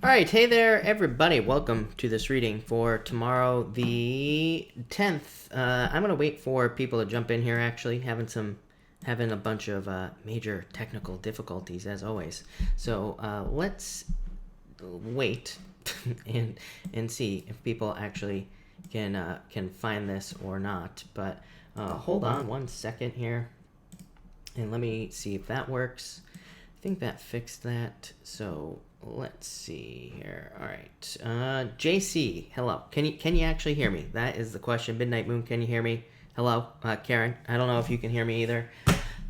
All right, hey there, everybody. Welcome to this reading for tomorrow, the 10th. I'm gonna wait for people to jump in here. Actually, having a bunch of major technical difficulties as always. So let's wait and see if people actually can find this or not. But hold on one second here, and let me see if that works. I think that fixed that. So let's see here. All right, JC, hello. Can you actually hear me? That is the question. Midnight Moon, can you hear me? Hello, Karen. I don't know if you can hear me either,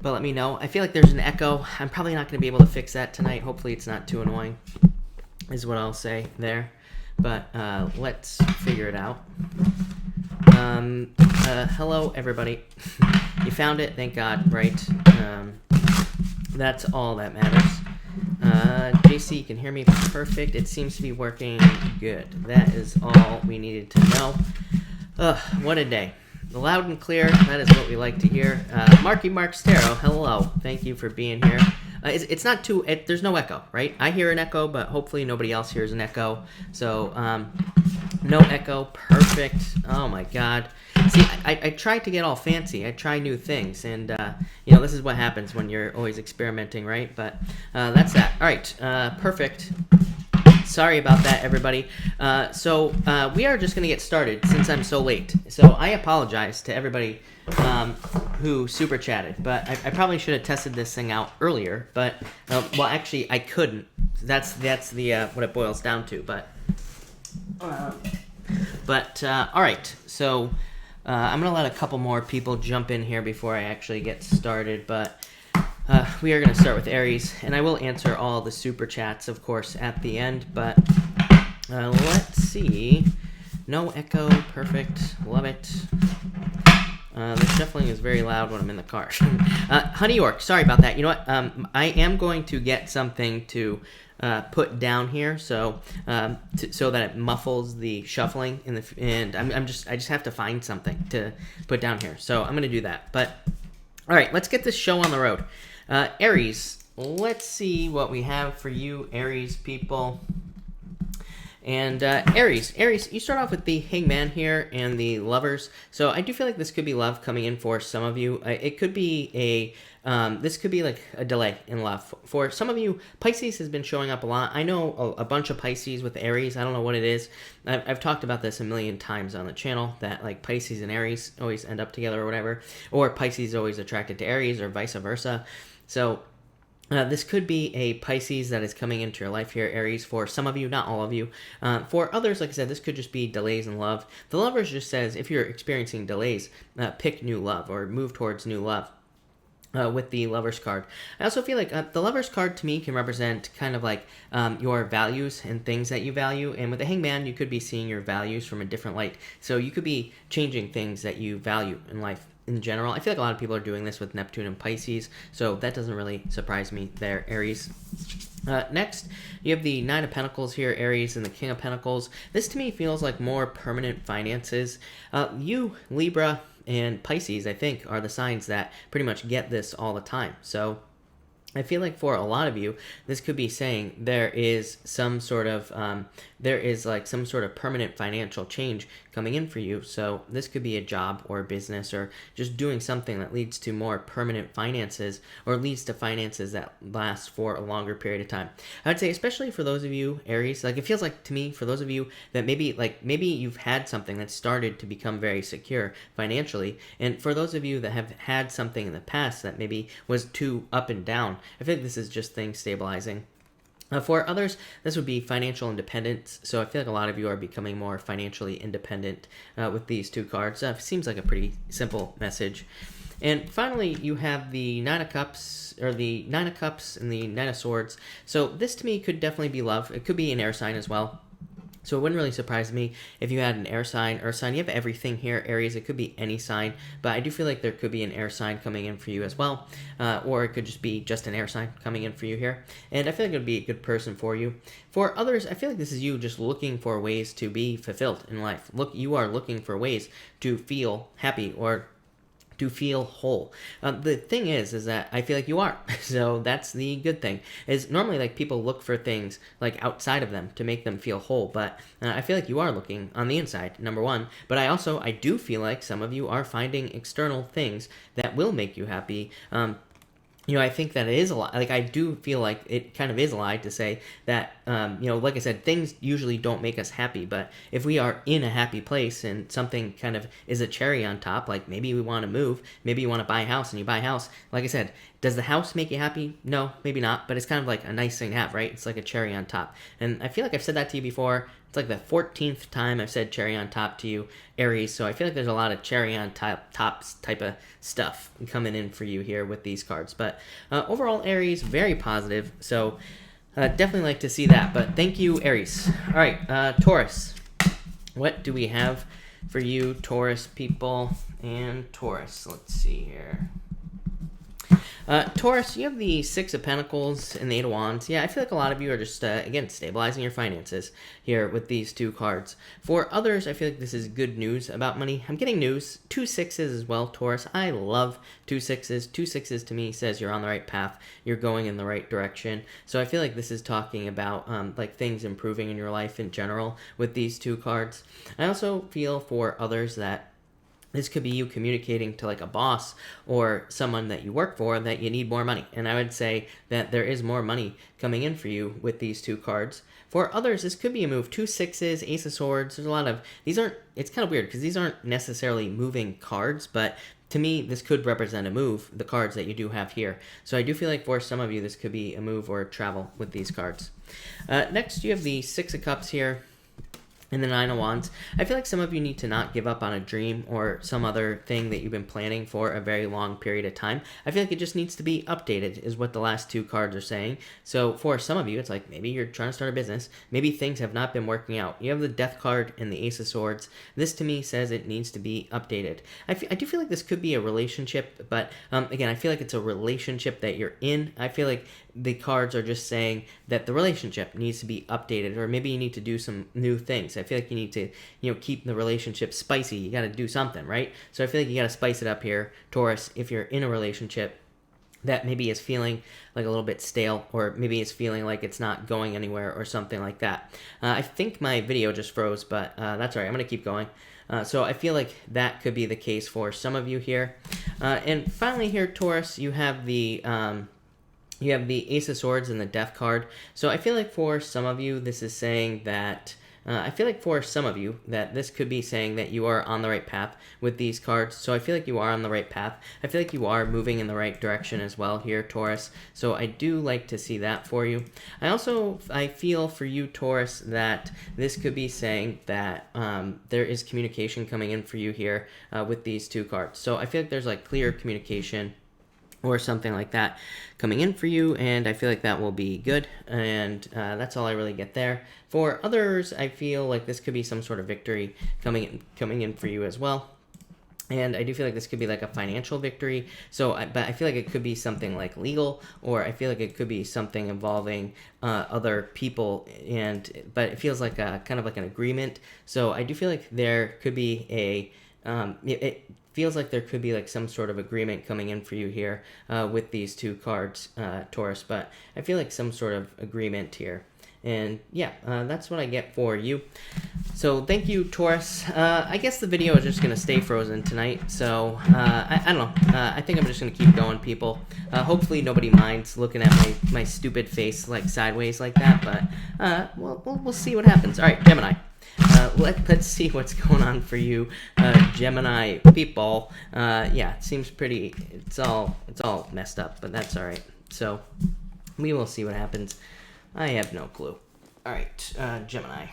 but let me know. I feel like there's an echo. I'm probably not going to be able to fix that tonight. Hopefully, it's not too annoying, is what I'll say there. But let's figure it out. Hello, everybody. You found it, thank God, right? That's all that matters. JC, you can hear me perfect. It seems to be working good. That is all we needed to know. What a day. Loud and clear, that is what we like to hear. Marky Marks Tarot, hello. Thank you for being here. It's not too, there's no echo, right? I hear an echo, but hopefully nobody else hears an echo. So, no echo, perfect. Oh my God. See, I try to get all fancy. I try new things, and this is what happens when you're always experimenting, right? But that's that. All right, perfect. Sorry about that, everybody. So we are just going to get started since I'm so late. So I apologize to everybody who super chatted, but I probably should have tested this thing out earlier. But well, actually, I couldn't. That's the what it boils down to. But all right. So I'm gonna let a couple more people jump in here before I actually get started. But we are going to start with Aries, and I will answer all the super chats, of course, at the end, but let's see. No echo, perfect, love it. This definitely is very loud when I'm in the car. Honey York, sorry about that. You know what? I am going to get something to put down here, so so that it muffles the shuffling, and I just have to find something to put down here, so I'm going to do that. But all right, let's get this show on the road. Aries, let's see what we have for you, Aries people. And Aries, you start off with the Hangman here and the Lovers. So I do feel like this could be love coming in for some of you. It could be this could be like a delay in love. For some of you, Pisces has been showing up a lot. I know a bunch of Pisces with Aries. I don't know what it is. I've talked about this a million times on the channel, that like Pisces and Aries always end up together or whatever. Or Pisces is always attracted to Aries or vice versa. So this could be a Pisces that is coming into your life here, Aries, for some of you, not all of you. For others, like I said, this could just be delays in love. The Lovers just says, if you're experiencing delays, pick new love or move towards new love. With the Lovers card. I also feel like the Lovers card to me can represent kind of like your values and things that you value. And with the Hangman, you could be seeing your values from a different light. So you could be changing things that you value in life in general. I feel like a lot of people are doing this with Neptune and Pisces. So that doesn't really surprise me there, Aries. Next, you have the Nine of Pentacles here, Aries, and the King of Pentacles. This to me feels like more permanent finances. You, Libra, and Pisces, I think, are the signs that pretty much get this all the time. So I feel like for a lot of you, this could be saying there is some sort of permanent financial change coming in for you. So this could be a job or a business or just doing something that leads to more permanent finances or leads to finances that last for a longer period of time. I would say, especially for those of you, Aries, like it feels like to me, for those of you that maybe you've had something that started to become very secure financially. And for those of you that have had something in the past that maybe was too up and down, I think this is just things stabilizing. For others, this would be financial independence. So I feel like a lot of you are becoming more financially independent with these two cards. Seems like a pretty simple message. And finally, you have the Nine of Cups, or the Nine of Cups and the Nine of Swords. So this to me could definitely be love. It could be an air sign as well. So it wouldn't really surprise me if you had an air sign, earth sign. You have everything here, Aries. It could be any sign, but I do feel like there could be an air sign coming in for you as well, or it could just be just an air sign coming in for you here. And I feel like it would be a good person for you. For others, I feel like this is you just looking for ways to be fulfilled in life. You are looking for ways to feel happy or to feel whole. The thing is that I feel like you are. So that's the good thing. Is normally like people look for things like outside of them to make them feel whole, but I feel like you are looking on the inside, number one. But I do feel like some of you are finding external things that will make you happy. I think that it is a lie. Like, I do feel like it kind of is a lie to say that, like I said, things usually don't make us happy. But if we are in a happy place and something kind of is a cherry on top, like maybe we want to move, maybe you want to buy a house and you buy a house. Like I said, does the house make you happy? No, maybe not. But it's kind of like a nice thing to have, right? It's like a cherry on top. And I feel like I've said that to you before. It's like the 14th time I've said cherry on top to you, Aries. So I feel like there's a lot of cherry on tops type of stuff coming in for you here with these cards. But overall, Aries, very positive. So definitely like to see that. But thank you, Aries. All right, Taurus. What do we have for you, Taurus people and Taurus? Let's see here. Taurus, you have the Six of Pentacles and the Eight of Wands. Yeah, I feel like a lot of you are just, again, stabilizing your finances here with these two cards. For others, I feel like this is good news about money. I'm getting news. 2 sixes as well, Taurus. I love 2 sixes. 2 sixes to me says you're on the right path. You're going in the right direction. So I feel like this is talking about like things improving in your life in general with these two cards. I also feel for others that this could be you communicating to like a boss or someone that you work for that you need more money. And I would say that there is more money coming in for you with these two cards. For others, this could be a move. 2 sixes, Ace of Swords. There's a lot of, it's kind of weird because these aren't necessarily moving cards, but to me, this could represent a move, the cards that you do have here. So I do feel like for some of you, this could be a move or travel with these cards. Next, you have the 6 of Cups here. And the 9 of Wands. I feel like some of you need to not give up on a dream or some other thing that you've been planning for a very long period of time. I feel like it just needs to be updated is what the last two cards are saying. So for some of you, it's like maybe you're trying to start a business. Maybe things have not been working out. You have the Death card and the Ace of Swords. This to me says it needs to be updated. I do feel like this could be a relationship, but again, I feel like it's a relationship that you're in. I feel like the cards are just saying that the relationship needs to be updated, or maybe you need to do some new things. I feel like you need to, keep the relationship spicy. You got to do something, right? So I feel like you got to spice it up here, Taurus, if you're in a relationship that maybe is feeling like a little bit stale, or maybe it's feeling like it's not going anywhere or something like that. I think my video just froze, but that's all right. I'm going to keep going. So I feel like that could be the case for some of you here. And finally here, Taurus, you have the Ace of Swords and the Death card. So I feel like for some of you, this is saying that this could be saying that you are on the right path with these cards. So I feel like you are on the right path. I feel like you are moving in the right direction as well here, Taurus. So I do like to see that for you. I feel for you, Taurus, that this could be saying that there is communication coming in for you here with these two cards. So I feel like there's like clear communication or something like that coming in for you, and I feel like that will be good, and that's all I really get there. For others, I feel like this could be some sort of victory coming in for you as well. And I do feel like this could be like a financial victory. But I feel like it could be something like legal, or I feel like it could be something involving other people. But it feels like kind of like an agreement. So I do feel like there could be it feels like there could be like some sort of agreement coming in for you here with these two cards, Taurus. But I feel like some sort of agreement here. And yeah, that's what I get for you. So thank you, Taurus. I guess the video is just going to stay frozen tonight. So I don't know. I think I'm just going to keep going, people. Hopefully nobody minds looking at my stupid face like sideways like that. But we'll see what happens. All right, Gemini. Let's see what's going on for you, Gemini people. Yeah, it seems pretty. It's all messed up, but that's all right. So we will see what happens. I have no clue. All right, Gemini.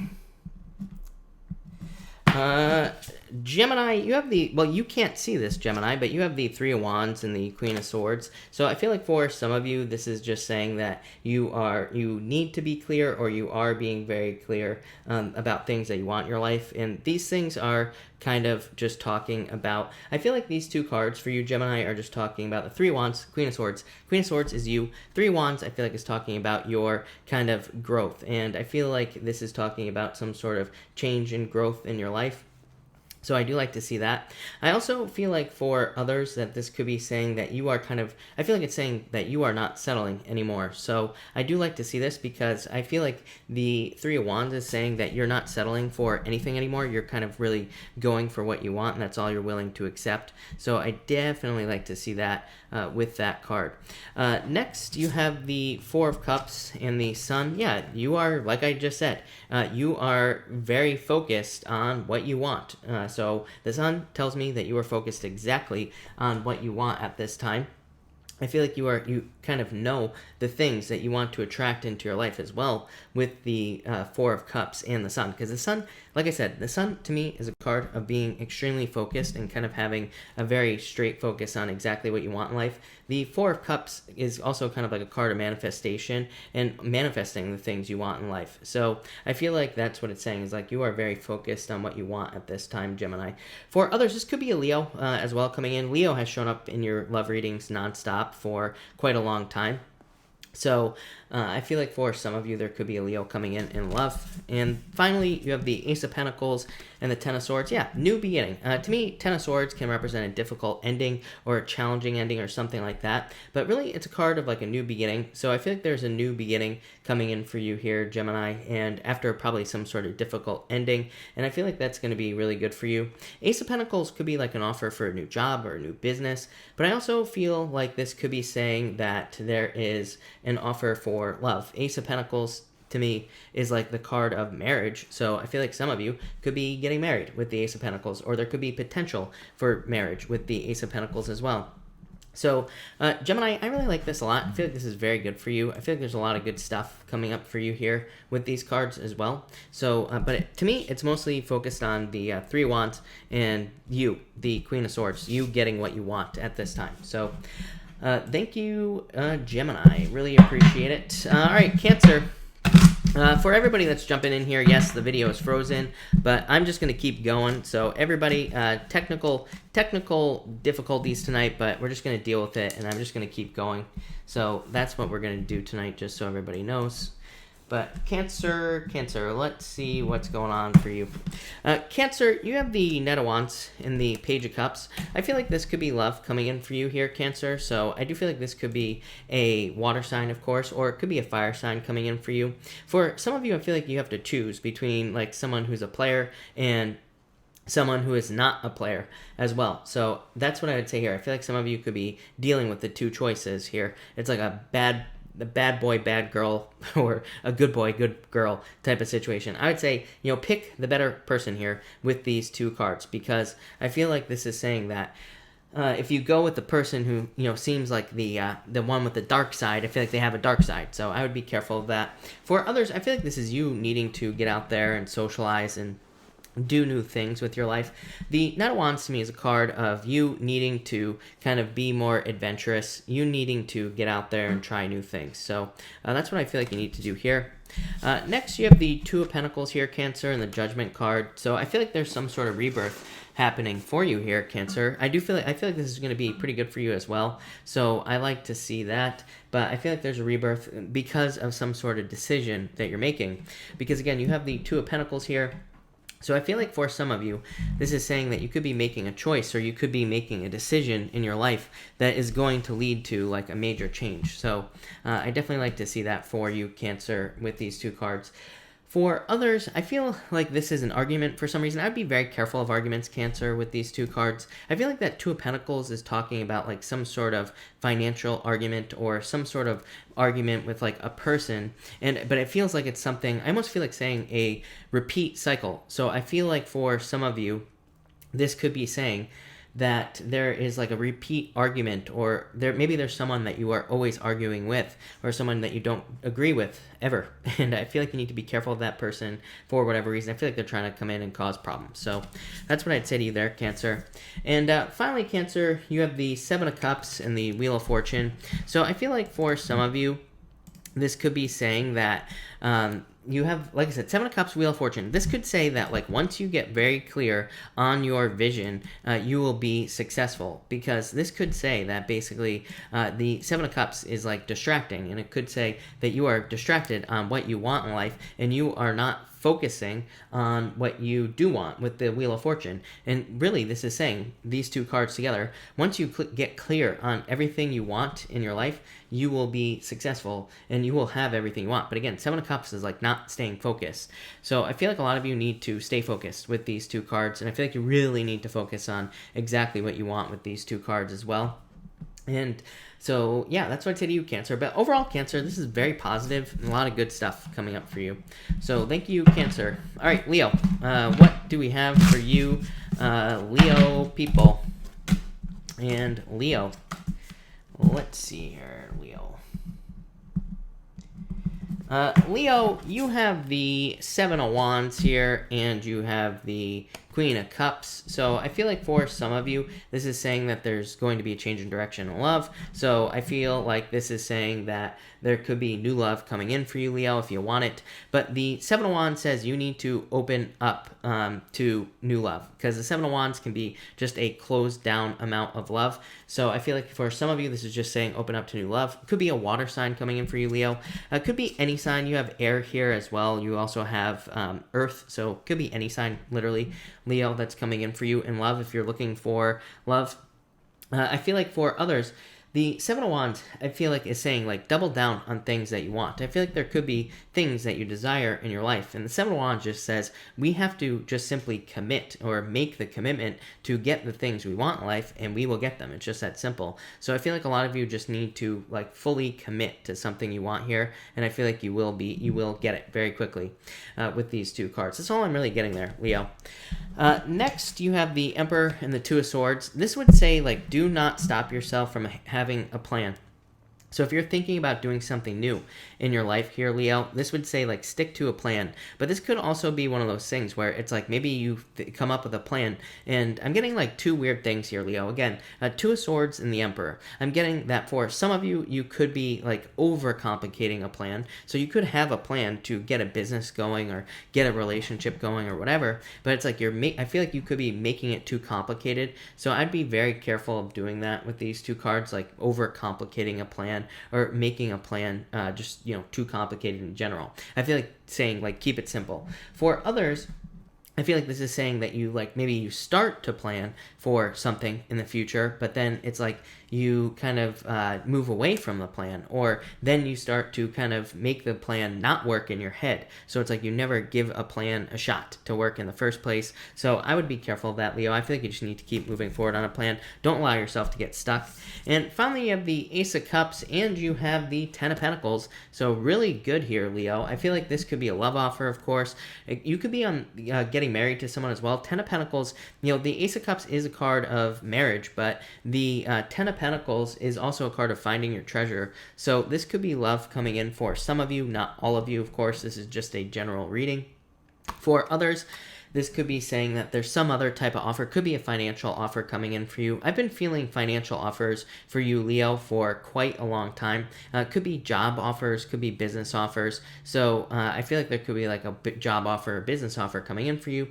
Gemini, you have you can't see this, Gemini, but you have the 3 of Wands and the Queen of Swords. So I feel like for some of you, this is just saying that you need to be clear, or you are being very clear about things that you want in your life. And these things are kind of just talking about, I feel like these two cards for you, Gemini, are just talking about the 3 of Wands, Queen of Swords. Queen of Swords is you. 3 of Wands, I feel like, is talking about your kind of growth. And I feel like this is talking about some sort of change and growth in your life. So I do like to see that. I also feel like for others that this could be saying that you are kind of, I feel like it's saying that you are not settling anymore. So I do like to see this because I feel like the Three of Wands is saying that you're not settling for anything anymore. You're kind of really going for what you want, and that's all you're willing to accept. So I definitely like to see that with that card. Next, you have the Four of Cups and the Sun. Yeah, you are, like I just said, you are very focused on what you want. So the Sun tells me that you are focused exactly on what you want at this time. I feel like you kind of know the things that you want to attract into your life as well with the Four of Cups and the Sun. Because the Sun, like I said, the Sun to me is a card of being extremely focused and kind of having a very straight focus on exactly what you want in life. The Four of Cups is also kind of like a card of manifestation and manifesting the things you want in life. So I feel like that's what it's saying, is like you are very focused on what you want at this time, Gemini. For others, this could be a Leo as well coming in. Leo has shown up in your love readings nonstop for quite a long time. So I feel like for some of you, there could be a Leo coming in love. And finally, you have the Ace of Pentacles and the Ten of Swords. Yeah, new beginning. To me, Ten of Swords can represent a difficult ending or a challenging ending or something like that. But really, it's a card of like a new beginning. So I feel like there's a new beginning coming in for you here, Gemini, and after probably some sort of difficult ending. And I feel like that's going to be really good for you. Ace of Pentacles could be like an offer for a new job or a new business. But I also feel like this could be saying that there is an offer for love. Ace of Pentacles to me is like the card of marriage. So I feel like some of you could be getting married with the Ace of Pentacles, or there could be potential for marriage with the Ace of Pentacles as well. So, Gemini, I really like this a lot. I feel like this is very good for you. I feel like there's a lot of good stuff coming up for you here with these cards as well. So, to me, it's mostly focused on the Three of Wands and you, the Queen of Swords, you getting what you want at this time. So, thank you, Gemini. Really appreciate it. All right, Cancer. For everybody that's jumping in here, yes, the video is frozen, but I'm just going to keep going. So everybody, technical difficulties tonight, but we're just going to deal with it, and I'm just going to keep going. So that's what we're going to do tonight, just so everybody knows. But Cancer, let's see what's going on for you. Cancer, you have the Knight of Wands and the Page of Cups. I feel like this could be love coming in for you here, Cancer. So I do feel like this could be a water sign, of course, or it could be a fire sign coming in for you. For some of you, I feel like you have to choose between like someone who's a player and someone who is not a player as well. So that's what I would say here. I feel like some of you could be dealing with the two choices here. It's like the bad boy, bad girl, or a good boy, good girl type of situation. I would say, pick the better person here with these two cards, because I feel like this is saying that if you go with the person who, seems like the one with the dark side, I feel like they have a dark side. So I would be careful of that. For others, I feel like this is you needing to get out there and socialize and do new things with your life. The Knight of Wands to me is a card of you needing to kind of be more adventurous, you needing to get out there and try new things. So that's what I feel like you need to do here. Next, you have the Two of Pentacles here, Cancer, and the Judgment card. So I feel like there's some sort of rebirth happening for you here, Cancer. I feel like this is going to be pretty good for you as well. So I like to see that. But I feel like there's a rebirth because of some sort of decision that you're making. Because again, you have the Two of Pentacles here. So I feel like for some of you, this is saying that you could be making a choice, or you could be making a decision in your life that is going to lead to like a major change. So I definitely like to see that for you, Cancer, with these two cards. For others, I feel like this is an argument for some reason. I'd be very careful of arguments, Cancer, with these two cards. I feel like that Two of Pentacles is talking about like some sort of financial argument or some sort of argument with like a person, but it feels like it's something, I almost feel like saying a repeat cycle. So I feel like for some of you, this could be saying that there is like a repeat argument, or maybe there's someone that you are always arguing with, or someone that you don't agree with ever. And I feel like you need to be careful of that person for whatever reason. I feel like they're trying to come in and cause problems. So that's what I'd say to you there, Cancer. And finally, Cancer, you have the Seven of Cups and the Wheel of Fortune. So I feel like for some of you, this could be saying that you have, like I said, Seven of Cups, Wheel of Fortune. This could say that like once you get very clear on your vision, you will be successful, because this could say that basically the Seven of Cups is like distracting, and it could say that you are distracted on what you want in life and you are not focusing on what you do want with the Wheel of Fortune. And really, this is saying, these two cards together, once you get clear on everything you want in your life, you will be successful and you will have everything you want. But again, Seven of Cups is like not staying focused. So I feel like a lot of you need to stay focused with these two cards. And I feel like you really need to focus on exactly what you want with these two cards as well. And so, yeah, that's what I'd say to you, Cancer. But overall, Cancer, this is very positive and a lot of good stuff coming up for you. So thank you, Cancer. All right, Leo, what do we have for you, Leo people? And Leo, let's see here, Leo. Leo, you have the Seven of Wands here, and you have the Queen of Cups. So I feel like for some of you, this is saying that there's going to be a change in direction in love. So I feel like this is saying that there could be new love coming in for you, Leo, if you want it. But the Seven of Wands says you need to open up to new love, because the Seven of Wands can be just a closed down amount of love. So I feel like for some of you, this is just saying open up to new love. Could be a water sign coming in for you, Leo. Could be any sign. You have air here as well. You also have earth. So could be any sign, literally, Leo, that's coming in for you in love if you're looking for love. I feel like for others, the Seven of Wands, I feel like, is saying, like, double down on things that you want. I feel like there could be things that you desire in your life. And the Seven of Wands just says we have to just simply commit or make the commitment to get the things we want in life, and we will get them. It's just that simple. So I feel like a lot of you just need to, like, fully commit to something you want here. And I feel like you will get it very quickly with these two cards. That's all I'm really getting there, Leo. Next, you have the Emperor and the Two of Swords. This would say, like, do not stop yourself from having a plan. So if you're thinking about doing something new in your life here, Leo, this would say, like, stick to a plan. But this could also be one of those things where it's like maybe you come up with a plan. And I'm getting, like, two weird things here, Leo. Again, Two of Swords and the Emperor. I'm getting that for some of you, you could be, like, overcomplicating a plan. So you could have a plan to get a business going or get a relationship going or whatever. But it's like I feel like you could be making it too complicated. So I'd be very careful of doing that with these two cards, like overcomplicating a plan or making a plan just, too complicated in general. I feel like saying, like, keep it simple. For others, I feel like this is saying that you, like, maybe you start to plan for something in the future, but then it's like you kind of move away from the plan, or then you start to kind of make the plan not work in your head. So it's like you never give a plan a shot to work in the first place. So I would be careful of that, Leo. I feel like you just need to keep moving forward on a plan. Don't allow yourself to get stuck. And finally, you have the Ace of Cups, and you have the Ten of Pentacles. So really good here, Leo. I feel like this could be a love offer, of course. You could be on getting married to someone as well. Ten of Pentacles, the Ace of Cups is a card of marriage, but the Ten of Pentacles is also a card of finding your treasure. So this could be love coming in for some of you, not all of you, of course. This is just a general reading. For others, this could be saying that there's some other type of offer. Could be a financial offer coming in for you. I've been feeling financial offers for you, Leo, for quite a long time. Could be job offers, could be business offers. So I feel like there could be like a job offer or business offer coming in for you.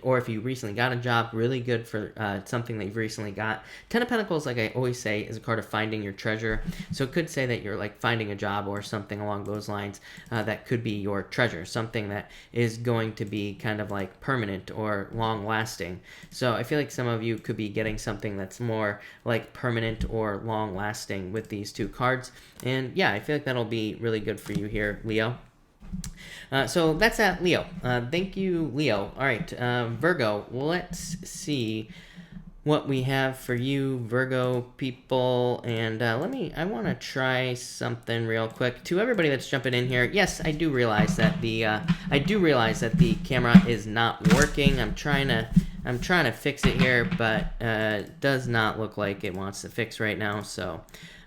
Or if you recently got a job, really good for something that you've recently got. Ten of Pentacles, like I always say, is a card of finding your treasure. So it could say that you're, like, finding a job or something along those lines that could be your treasure. Something that is going to be kind of like permanent or long lasting. So I feel like some of you could be getting something that's more like permanent or long lasting with these two cards. And yeah, I feel like that'll be really good for you here, Leo. So that's that, Leo. Thank you, Leo. All right, Virgo, let's see what we have for you, Virgo people. And I want to try something real quick. To everybody that's jumping in here, yes, I do realize that the camera is not working. I'm trying to fix it here, but it does not look like it wants to fix right now. So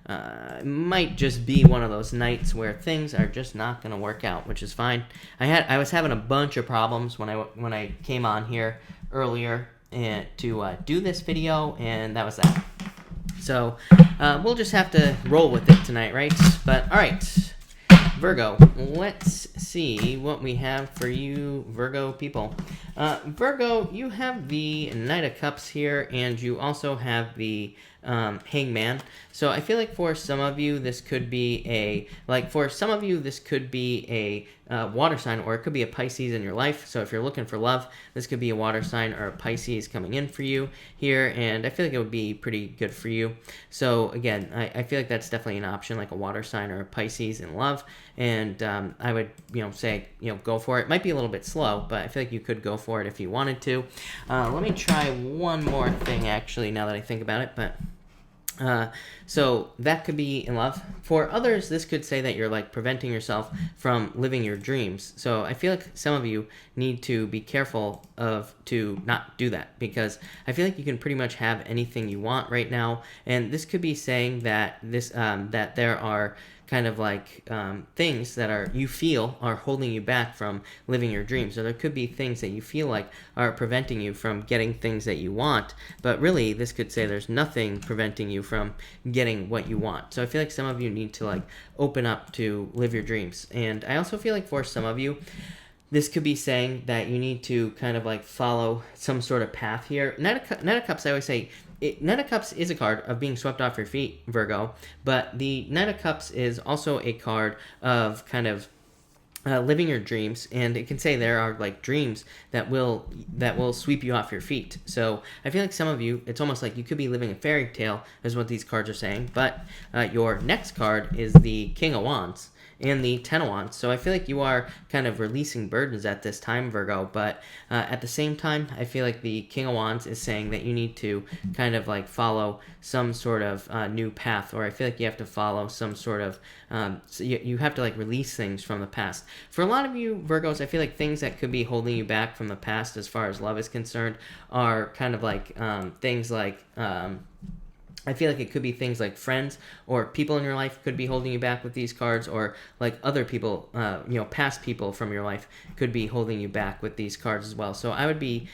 it might just be one of those nights where things are just not going to work out, which is fine. I was having a bunch of problems when I came on here earlier and to do this video, and that was that. So we'll just have to roll with it tonight, right? But all right, Virgo, let's see what we have for you, Virgo people. Virgo, you have the Knight of Cups here, and you also have the Hangman. So I feel like for some of you, this could be a water sign, or it could be a Pisces in your life. So if you're looking for love, this could be a water sign or a Pisces coming in for you here, and I feel like it would be pretty good for you. So again, I feel like that's definitely an option, like a water sign or a Pisces in love, and I would say go for it. It might be a little bit slow, but I feel like you could go for it if you wanted to. Let me try one more thing actually now that I think about it, but so that could be in love. For others, this could say that you're like preventing yourself from living your dreams. So I feel like some of you need to be careful to not do that, because I feel like you can pretty much have anything you want right now, and this could be saying that that there are kind of like things that you feel are holding you back from living your dreams. So there could be things that you feel like are preventing you from getting things that you want, but really this could say there's nothing preventing you from getting what you want. So I feel like some of you need to like open up to live your dreams. And I also feel like for some of you, this could be saying that you need to kind of like follow some sort of path here. Knight of Cups, I always say, Knight of Cups is a card of being swept off your feet, Virgo, but the Knight of Cups is also a card of kind of living your dreams, and it can say there are like dreams that will sweep you off your feet. So I feel like some of you, it's almost like you could be living a fairy tale, is what these cards are saying. But your next card is the King of Wands and the Ten of Wands. So I feel like you are kind of releasing burdens at this time, Virgo, but at the same time, I feel like the King of Wands is saying that you need to kind of like follow some sort of new path, or I feel like you have to follow some sort of, so you have to like release things from the past. For a lot of you, Virgos, I feel like things that could be holding you back from the past as far as love is concerned are kind of like things like, I feel like it could be things like friends or people in your life could be holding you back with these cards, or like other people, past people from your life could be holding you back with these cards as well. So I would be,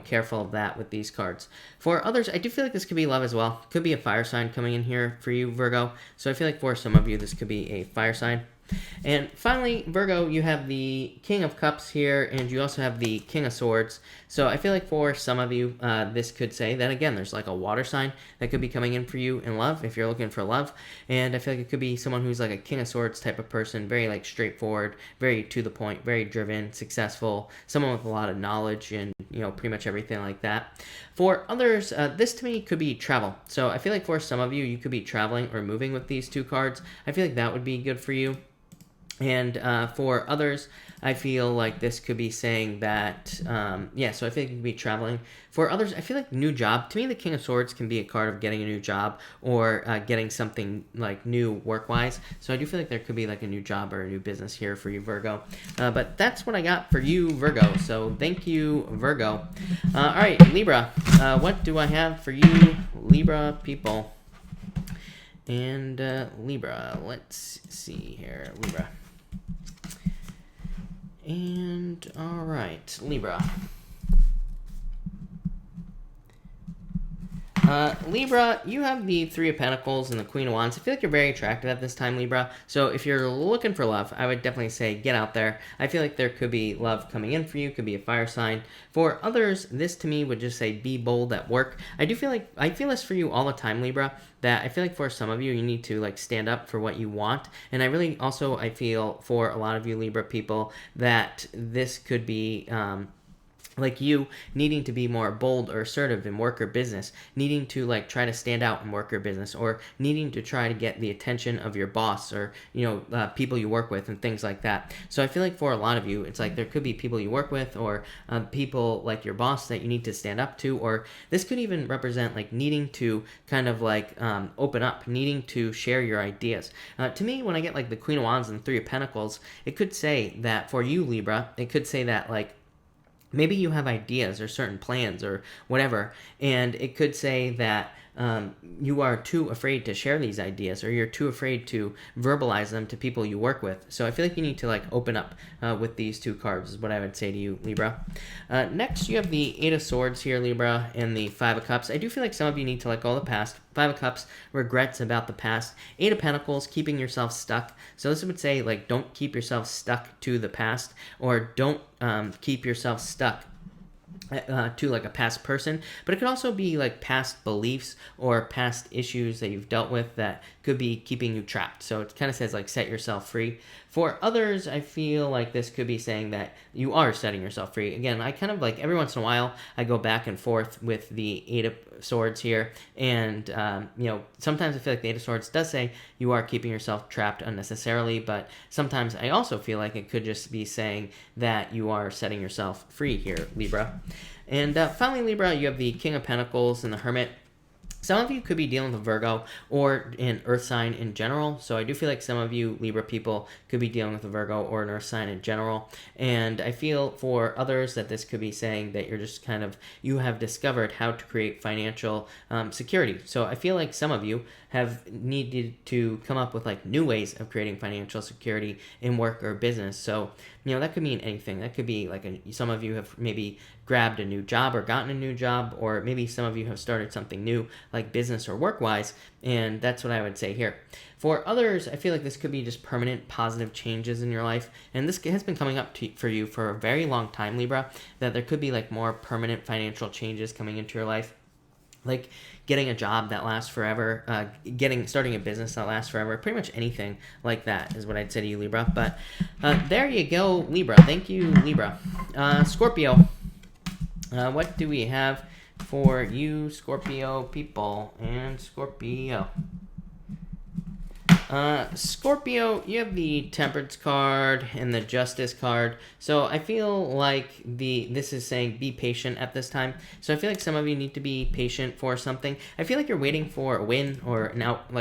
careful of that with these cards. For others, I do feel like this could be love as well. Could be a fire sign coming in here for you, Virgo. So I feel like for some of you, this could be a fire sign. And finally, Virgo, you have the King of Cups here, and you also have the King of Swords. So I feel like for some of you, this could say that, again, there's like a water sign that could be coming in for you in love, if you're looking for love. And I feel like it could be someone who's like a King of Swords type of person, very like straightforward, very to the point, very driven, successful, someone with a lot of knowledge and, pretty much everything like that. For others, this to me could be travel. So I feel like for some of you, you could be traveling or moving with these two cards. I feel like that would be good for you. And for others, I feel like this could be saying that, so I feel like you could be traveling. For others, I feel like new job. To me, the King of Swords can be a card of getting a new job or getting something like new work-wise. So I do feel like there could be like a new job or a new business here for you, Virgo. But that's what I got for you, Virgo. So thank you, Virgo. All right, Libra. What do I have for you, Libra people? And Libra, let's see here, Libra. And all right, Libra. Libra, you have the Three of Pentacles and the Queen of Wands. I feel like you're very attractive at this time, Libra. So if you're looking for love, I would definitely say get out there. I feel like there could be love coming in for you, could be a fire sign. For others, this to me would just say be bold at work. I feel this for you all the time, Libra, that I feel like for some of you, you need to like stand up for what you want. And I feel for a lot of you Libra people that this could be, like you needing to be more bold or assertive in work or business, needing to like try to stand out in work or business, or needing to try to get the attention of your boss or, people you work with and things like that. So I feel like for a lot of you, it's like there could be people you work with or people like your boss that you need to stand up to, or this could even represent like needing to kind of like open up, needing to share your ideas. To me, when I get like the Queen of Wands and Three of Pentacles, it could say that for you, Libra, it could say that like maybe you have ideas or certain plans or whatever, and it could say that you are too afraid to share these ideas, or you're too afraid to verbalize them to people you work with. So I feel like you need to like open up with these two cards is what I would say to you, Libra. Next, you have the Eight of Swords here, Libra, and the Five of Cups. I do feel like some of you need to let go of the past. Five of Cups, regrets about the past. Eight of Pentacles, keeping yourself stuck. So this would say, like, don't keep yourself stuck to the past, or don't keep yourself stuck to like a past person, but it could also be like past beliefs or past issues that you've dealt with that could be keeping you trapped. So it kind of says like set yourself free. For others, I feel like this could be saying that you are setting yourself free. Again, I kind of like every once in a while I go back and forth with the Eight of Swords here, and sometimes I feel like the Eight of Swords does say you are keeping yourself trapped unnecessarily, but sometimes I also feel like it could just be saying that you are setting yourself free here, Libra. And finally, Libra, you have the King of Pentacles and the Hermit. Some of you could be dealing with Virgo or an earth sign in general. So I do feel like some of you Libra people could be dealing with a Virgo or an earth sign in general. And I feel for others that this could be saying that you're just kind of, you have discovered how to create financial security. So I feel like some of you have needed to come up with like new ways of creating financial security in work or business. So, that could mean anything. That could be like some of you have maybe grabbed a new job or gotten a new job, or maybe some of you have started something new like business or work-wise, and that's what I would say here. For others, I feel like this could be just permanent positive changes in your life, and this has been coming up for you for a very long time, Libra, that there could be like more permanent financial changes coming into your life. Like getting a job that lasts forever, starting a business that lasts forever, pretty much anything like that is what I'd say to you, Libra. But there you go, Libra. Thank you, Libra. Scorpio. What do we have for you, Scorpio people and Scorpio? Scorpio, you have the Temperance card and the Justice card. So I feel like this is saying be patient at this time. So I feel like some of you need to be patient for something. I feel like you're waiting for a win or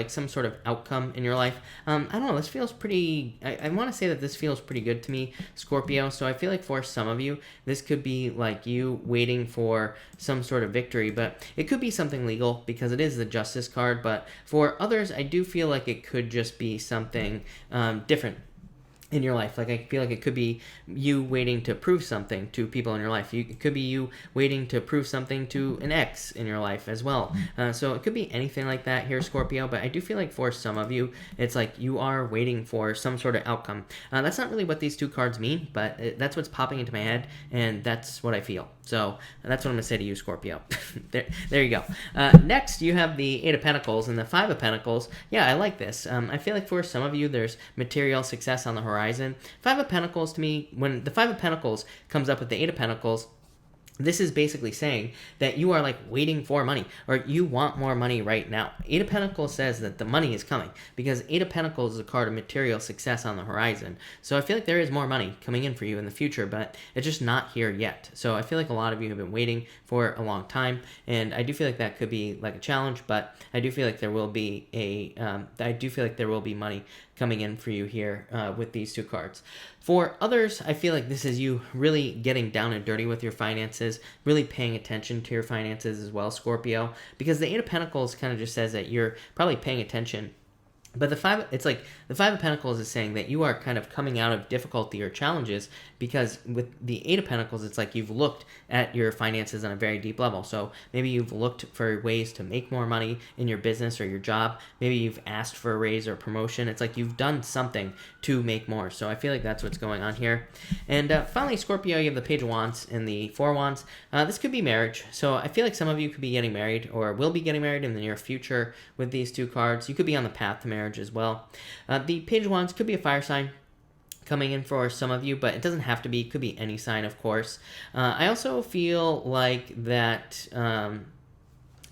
some sort of outcome in your life. I don't know, this feels pretty, I want to say that this feels pretty good to me, Scorpio. So I feel like for some of you, this could be like you waiting for some sort of victory, but it could be something legal because it is the Justice card. But for others, I do feel like it could just be something different in your life. Like I feel like it could be you waiting to prove something to people in your life. It could be you waiting to prove something to an ex in your life as well. So it could be anything like that here, Scorpio. But I do feel like for some of you, it's like you are waiting for some sort of outcome. That's not really what these two cards mean, but that's what's popping into my head, and that's what I feel. So that's what I'm going to say to you, Scorpio. there you go. Next, you have the Eight of Pentacles and the Five of Pentacles. Yeah, I like this. I feel like for some of you, there's material success on the horizon. Five of Pentacles, to me, when the Five of Pentacles comes up with the Eight of Pentacles, this is basically saying that you are like waiting for money, or you want more money right now. Eight of Pentacles says that the money is coming because Eight of Pentacles is a card of material success on the horizon. So I feel like there is more money coming in for you in the future, but it's just not here yet. So I feel like a lot of you have been waiting for a long time, and I do feel like that could be like a challenge, but I do feel like there will be money coming in for you here with these two cards. For others, I feel like this is you really getting down and dirty with your finances, really paying attention to your finances as well, Scorpio, because the Eight of Pentacles kind of just says that you're probably paying attention. But the Five of Pentacles is saying that you are kind of coming out of difficulty or challenges, because with the Eight of Pentacles, it's like you've looked at your finances on a very deep level. So maybe you've looked for ways to make more money in your business or your job. Maybe you've asked for a raise or promotion. It's like you've done something to make more. So I feel like that's what's going on here. And finally, Scorpio, you have the Page of Wands and the Four of Wands. This could be marriage. So I feel like some of you could be getting married or will be getting married in the near future with these two cards. You could be on the path to marriage as well. The Page of Wands could be a fire sign coming in for some of you, but it doesn't have to be. It could be any sign, of course. I also feel like that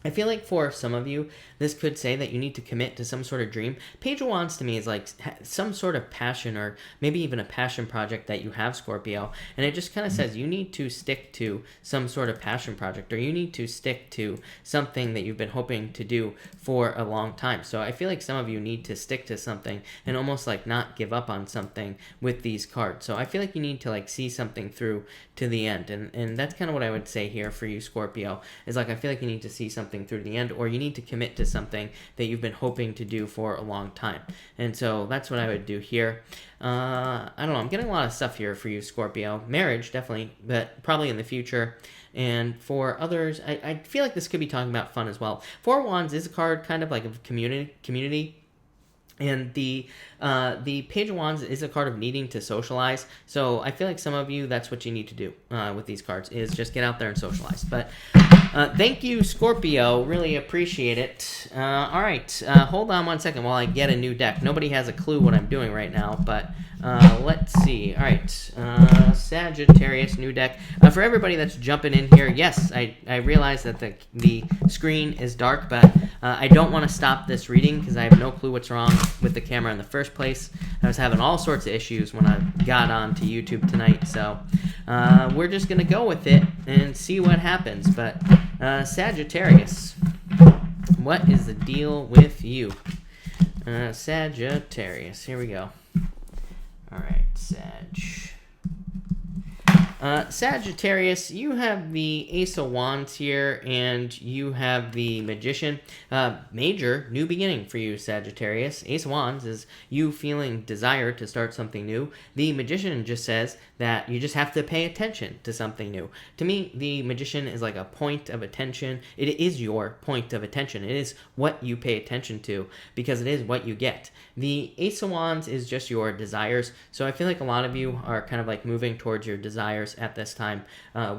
I feel like for some of you, this could say that you need to commit to some sort of dream. Page of Wands to me is like some sort of passion, or maybe even a passion project that you have, Scorpio. And it just kind of says you need to stick to some sort of passion project, or you need to stick to something that you've been hoping to do for a long time. So I feel like some of you need to stick to something and almost like not give up on something with these cards. So I feel like you need to like see something through to the end. And that's kind of what I would say here for you, Scorpio, is like I feel like you need to see something something through the end, or you need to commit to something that you've been hoping to do for a long time. And so that's what I would do here. I don't know. I'm getting a lot of stuff here for you, Scorpio. Marriage, definitely, but probably in the future. And for others, I feel like this could be talking about fun as well. Four of Wands is a card kind of like of community. And the Page of Wands is a card of needing to socialize. So I feel like some of you, that's what you need to do with these cards, is just get out there and socialize. But thank you, Scorpio. Really appreciate it. All right. Hold on one second while I get a new deck. Nobody has a clue what I'm doing right now, but let's see. All right. Sagittarius, new deck. For everybody that's jumping in here, yes, I realize that the screen is dark, but I don't want to stop this reading because I have no clue what's wrong with the camera in the first place. I was having all sorts of issues when I got onto YouTube tonight, so we're just going to go with it and see what happens. But Sagittarius, what is the deal with you? Sagittarius, here we go. All right, Sagittarius, you have the Ace of Wands here, and you have the Magician. Major new beginning for you, Sagittarius. Ace of Wands is you feeling desire to start something new. The Magician just says that you just have to pay attention to something new. To me, the Magician is like a point of attention. It is your point of attention. It is what you pay attention to because it is what you get. The Ace of Wands is just your desires. So I feel like a lot of you are kind of like moving towards your desires at this time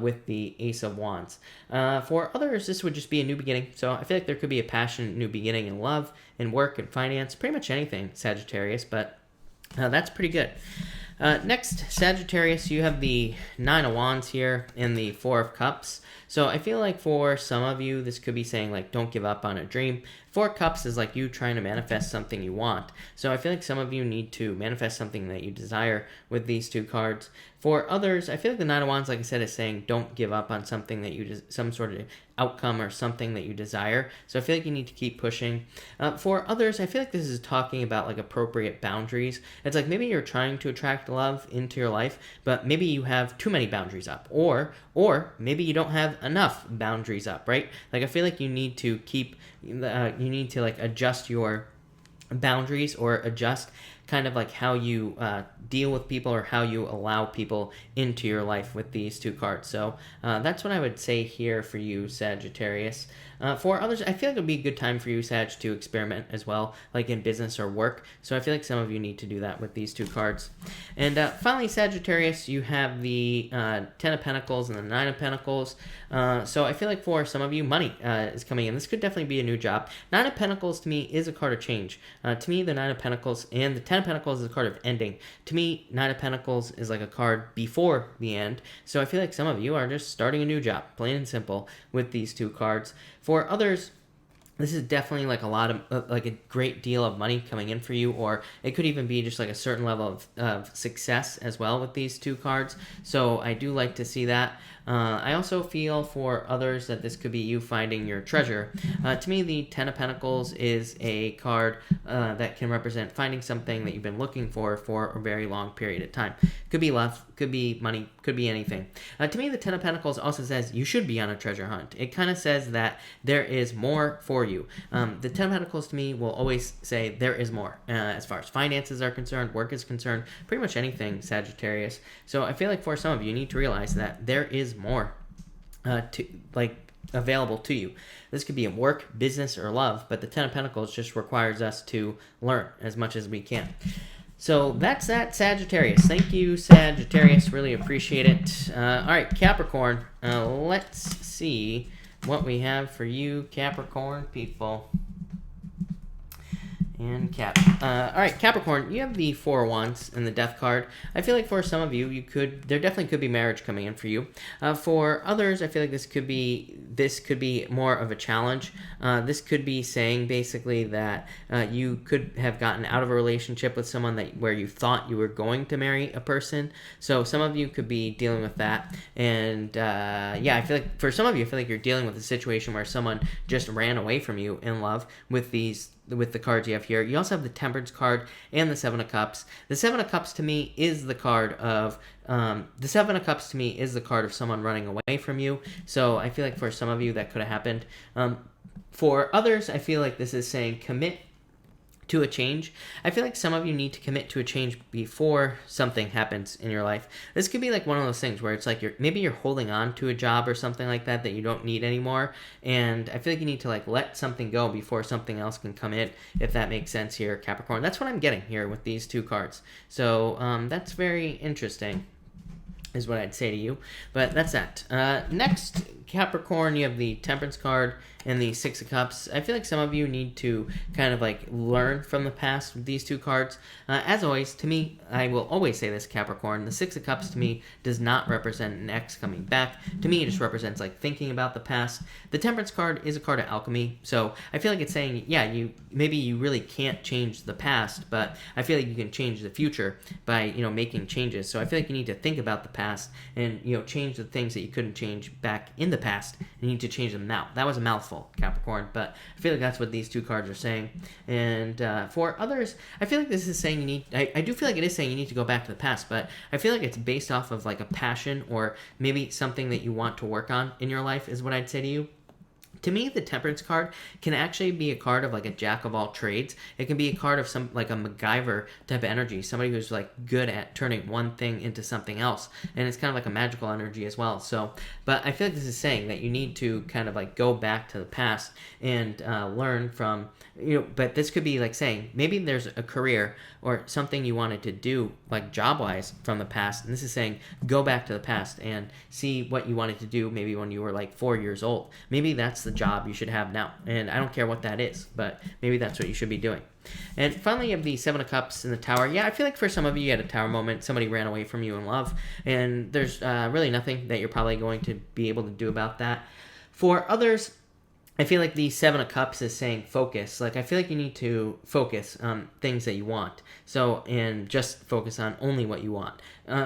with the Ace of Wands. For others, this would just be a new beginning. So I feel like there could be a passionate new beginning in love, in work, and finance, pretty much anything, Sagittarius, but that's pretty good. Next, Sagittarius, you have the Nine of Wands here and the Four of Cups. So I feel like for some of you, this could be saying like, don't give up on a dream. Four Cups is like you trying to manifest something you want. So I feel like some of you need to manifest something that you desire with these two cards. For others, I feel like the Nine of Wands, like I said, is saying don't give up on something that you just, some sort of outcome or something that you desire. So I feel like you need to keep pushing. For others, I feel like this is talking about like appropriate boundaries. It's like maybe you're trying to attract love into your life, but maybe you have too many boundaries up, or maybe you don't have enough boundaries up, right? Like I feel like you need to keep, you need to like adjust your boundaries or adjust kind of like how you deal with people or how you allow people into your life with these two cards. So that's what I would say here for you, Sagittarius. For others, I feel like it would be a good time for you, Sag, to experiment as well, like in business or work. So I feel like some of you need to do that with these two cards. And finally, Sagittarius, you have the Ten of Pentacles and the Nine of Pentacles. So I feel like for some of you, money is coming in. This could definitely be a new job. Nine of Pentacles, to me, is a card of change. To me, the Nine of Pentacles and the Ten of Pentacles is a card of ending. To me, Nine of Pentacles is like a card before the end. So I feel like some of you are just starting a new job, plain and simple, with these two cards. For others, this is definitely like a lot of, like a great deal of money coming in for you, or it could even be just like a certain level of success as well with these two cards. So I do like to see that. I also feel for others that this could be you finding your treasure. To me, the Ten of Pentacles is a card that can represent finding something that you've been looking for a very long period of time. Could be love, could be money, could be anything. To me, the Ten of Pentacles also says you should be on a treasure hunt. It kind of says that there is more for you. The Ten of Pentacles to me will always say there is more as far as finances are concerned, work is concerned, pretty much anything, Sagittarius. So I feel like for some of you need to realize that there is more to like available to you. This could be in work, business, or love, but the Ten of Pentacles just requires us to learn as much as we can. So that's that, Sagittarius. Thank you, Sagittarius. Really appreciate it. All right, Capricorn. Let's see what we have for you, Capricorn people. And all right, Capricorn, you have the Four of Wands and the Death card. I feel like for some of you, there definitely could be marriage coming in for you. For others, I feel like this could be more of a challenge. This could be saying basically that you could have gotten out of a relationship with someone where you thought you were going to marry a person. So some of you could be dealing with that. And yeah, I feel like for some of you, I feel like you're dealing with a situation where someone just ran away from you in love with the cards you have here. You also have the Temperance card and the Seven of Cups. The Seven of Cups to me is the card of someone running away from you. So I feel like for some of you that could have happened. For others, I feel like this is saying commit to a change. I feel like some of you need to commit to a change before something happens in your life. This could be like one of those things where it's like maybe you're holding on to a job or something like that you don't need anymore, and I feel like you need to like let something go before something else can come in, if that makes sense here, Capricorn. That's what I'm getting here with these two cards. So that's very interesting, is what I'd say to you. But that's that. Next, Capricorn, you have the Temperance card and the Six of Cups. I feel like some of you need to kind of like learn from the past with these two cards. As always, to me, I will always say this, Capricorn, the Six of Cups to me does not represent an ex coming back. To me, it just represents like thinking about the past. The Temperance card is a card of alchemy, so I feel like it's saying, yeah, maybe you really can't change the past, but I feel like you can change the future by, making changes. So I feel like you need to think about the past and, change the things that you couldn't change back in the past. You need to change them now. That was a mouthful, Capricorn, but I feel like that's what these two cards are saying. And for others, I feel like this is saying I do feel like it is saying you need to go back to the past, but I feel like it's based off of like a passion or maybe something that you want to work on in your life, is what I'd say to you. To me, the Temperance card can actually be a card of like a jack of all trades. It can be a card of some like a MacGyver type of energy, somebody who's like good at turning one thing into something else, and it's kind of like a magical energy as well. So, but I feel like this is saying that you need to kind of like go back to the past and learn from, but this could be like saying maybe there's a career or something you wanted to do like job-wise from the past, and this is saying go back to the past and see what you wanted to do maybe when you were like 4 years old. Maybe that's the job you should have now, and I don't care what that is, but maybe that's what you should be doing. And finally, you have the Seven of Cups in the Tower. Yeah, I feel like for some of you had a Tower moment. Somebody ran away from you in love, and there's really nothing that you're probably going to be able to do about that. For others, I feel like the Seven of Cups is saying focus. Like, I feel like you need to focus on things that you want. So, and just focus on only what you want.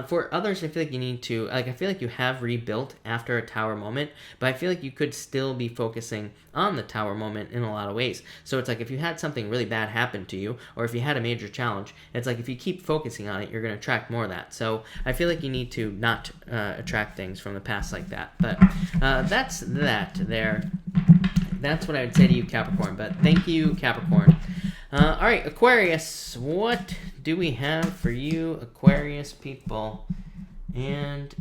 For others, I feel like you need to, I feel like you have rebuilt after a Tower moment, but I feel like you could still be focusing on the Tower moment in a lot of ways. So it's like if you had something really bad happen to you, or if you had a major challenge, it's like if you keep focusing on it, you're going to attract more of that. So I feel like you need to not attract things from the past like that. But that's that there. That's what I would say to you, Capricorn. But thank you, Capricorn. All right, Aquarius. What do we have for you, Aquarius people? And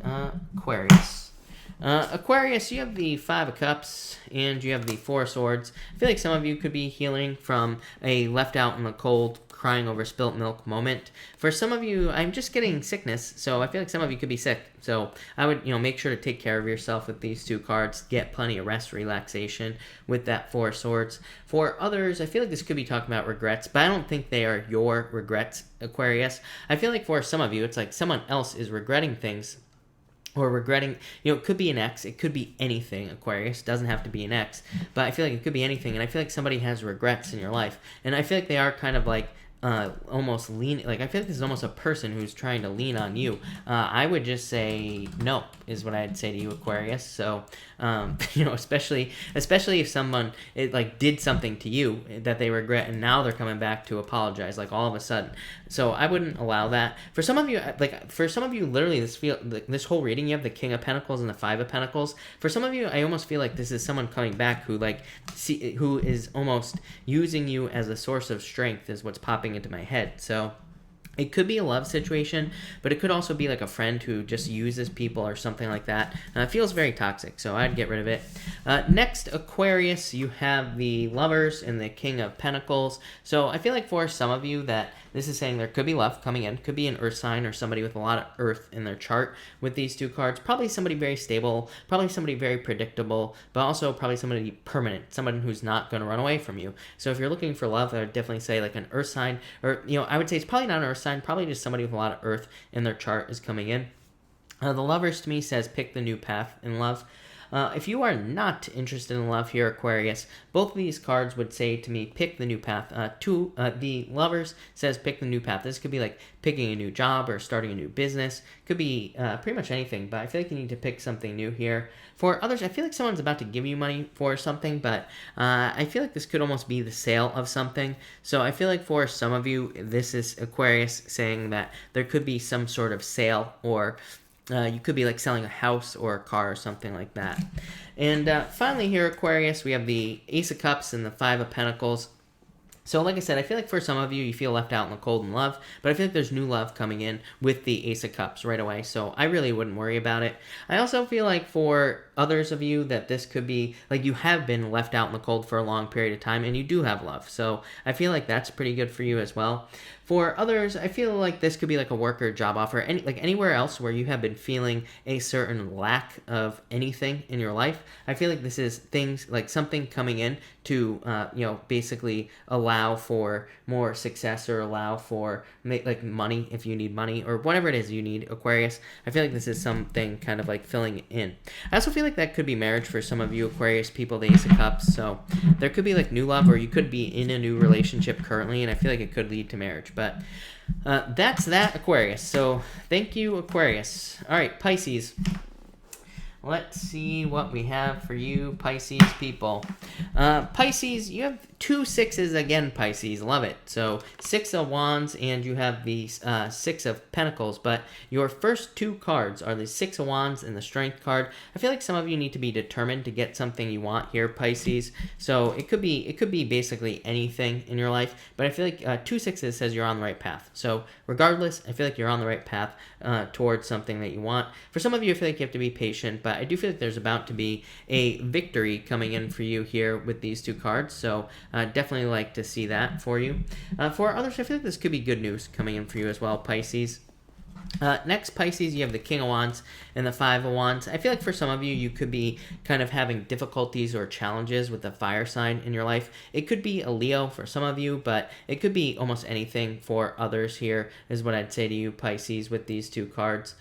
Aquarius. Aquarius, you have the Five of Cups and you have the Four of Swords. I feel like some of you could be healing from a left out in the cold, crying over spilt milk moment. For some of you, I'm just getting sickness, so I feel like some of you could be sick. So I would, make sure to take care of yourself with these two cards. Get plenty of rest, relaxation with that Four of Swords. For others, I feel like this could be talking about regrets, but I don't think they are your regrets, Aquarius. I feel like for some of you, it's like someone else is regretting things. Or regretting, it could be an ex, it could be anything, Aquarius, doesn't have to be an ex, but I feel like it could be anything, and I feel like somebody has regrets in your life, and I feel like they are kind of like, almost lean, like I feel like this is almost a person who's trying to lean on you. I would just say no, is what I'd say to you, Aquarius. So, especially if someone did something to you that they regret, and now they're coming back to apologize, like all of a sudden. So I wouldn't allow that. For some of you, literally this whole reading, you have the King of Pentacles and the Five of Pentacles. For some of you, I almost feel like this is someone coming back who who is almost using you as a source of strength, is what's popping into my head. So it could be a love situation, but it could also be like a friend who just uses people or something like that. It feels very toxic, so I'd get rid of it. Next, Aquarius, you have the Lovers and the King of Pentacles. So I feel like for some of you that this is saying there could be love coming in. Could be an earth sign or somebody with a lot of earth in their chart with these two cards. Probably somebody very stable, probably somebody very predictable, but also probably somebody permanent, someone who's not going to run away from you. So if you're looking for love, I would definitely say like an earth sign, or, I would say it's probably not an earth sign, probably just somebody with a lot of earth in their chart is coming in. The Lovers to me says pick the new path in love. If you are not interested in love here, Aquarius, both of these cards would say to me, pick the new path. The Lovers says pick the new path. This could be like picking a new job or starting a new business. Could be pretty much anything, but I feel like you need to pick something new here. For others, I feel like someone's about to give you money for something, but I feel like this could almost be the sale of something. So I feel like for some of you, this is Aquarius saying that there could be some sort of sale or You could be like selling a house or a car or something like that. And finally here, Aquarius, we have the Ace of Cups and the Five of Pentacles. So like I said, I feel like for some of you, you feel left out in the cold in love, but I feel like there's new love coming in with the Ace of Cups right away, so I really wouldn't worry about it. I also feel like for others of you that this could be, like you have been left out in the cold for a long period of time, and you do have love, so I feel like that's pretty good for you as well. For others, I feel like this could be like a work or job offer, anywhere else where you have been feeling a certain lack of anything in your life. I feel like this is things like something coming in to, basically allow for more success or allow for like money if you need money or whatever it is you need, Aquarius. I feel like this is something kind of like filling in. I also feel like that could be marriage for some of you Aquarius people, the Ace of Cups. So there could be like new love, or you could be in a new relationship currently, and I feel like it could lead to marriage. But that's that, Aquarius. So thank you, Aquarius. All right, Pisces. Let's see what we have for you, Pisces people. Pisces, you have 2 6s again, Pisces. Love it. So 6 of Wands, and you have the 6 of Pentacles. But your first 2 cards are the 6 of Wands and the Strength card. I feel like some of you need to be determined to get something you want here, Pisces. So it could be basically anything in your life. But I feel like 2 6s says you're on the right path. So regardless, I feel like you're on the right path towards something that you want. For some of you, I feel like you have to be patient, but I do feel like there's about to be a victory coming in for you here with these 2 cards. So definitely like to see that for you. For others, I feel like this could be good news coming in for you as well, Pisces. Next, Pisces, you have the King of Wands and the 5 of Wands. I feel like for some of you, you could be kind of having difficulties or challenges with the fire sign in your life. It could be a Leo for some of you, but it could be almost anything for others here, is what I'd say to you, Pisces, with these 2 cards.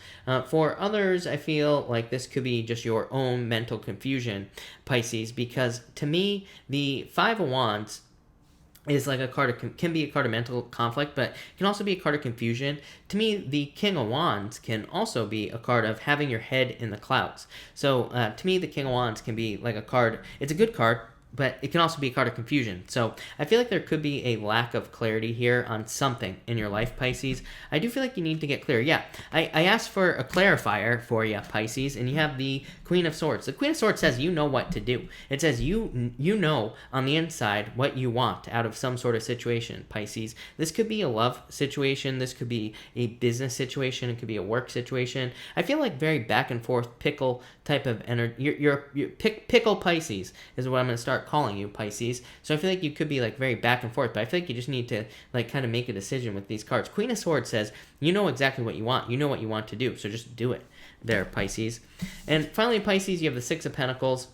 For others, I feel like this could be just your own mental confusion, Pisces, because to me, the 5 of Wands is like a card of, can be a card of mental conflict, but can also be a card of confusion. To me, the King of Wands can also be a card of having your head in the clouds. So to me, the King of Wands can be like a card. It's a good card, but it can also be a card of confusion. So I feel like there could be a lack of clarity here on something in your life, Pisces. I do feel like you need to get clear. Yeah, I asked for a clarifier for you, Pisces, and you have the Queen of Swords. The Queen of Swords says you know what to do. It says you know on the inside what you want out of some sort of situation, Pisces. This could be a love situation. This could be a business situation. It could be a work situation. I feel like very back and forth pickle type of energy. You're pickle Pisces is what I'm going to start calling you, Pisces. So I feel like you could be like very back and forth, but I feel like you just need to like kind of make a decision with these cards. Queen of Swords says you know exactly what you want. You know what you want to do, so just do it there, Pisces. And finally, Pisces, you have the 6 of Pentacles.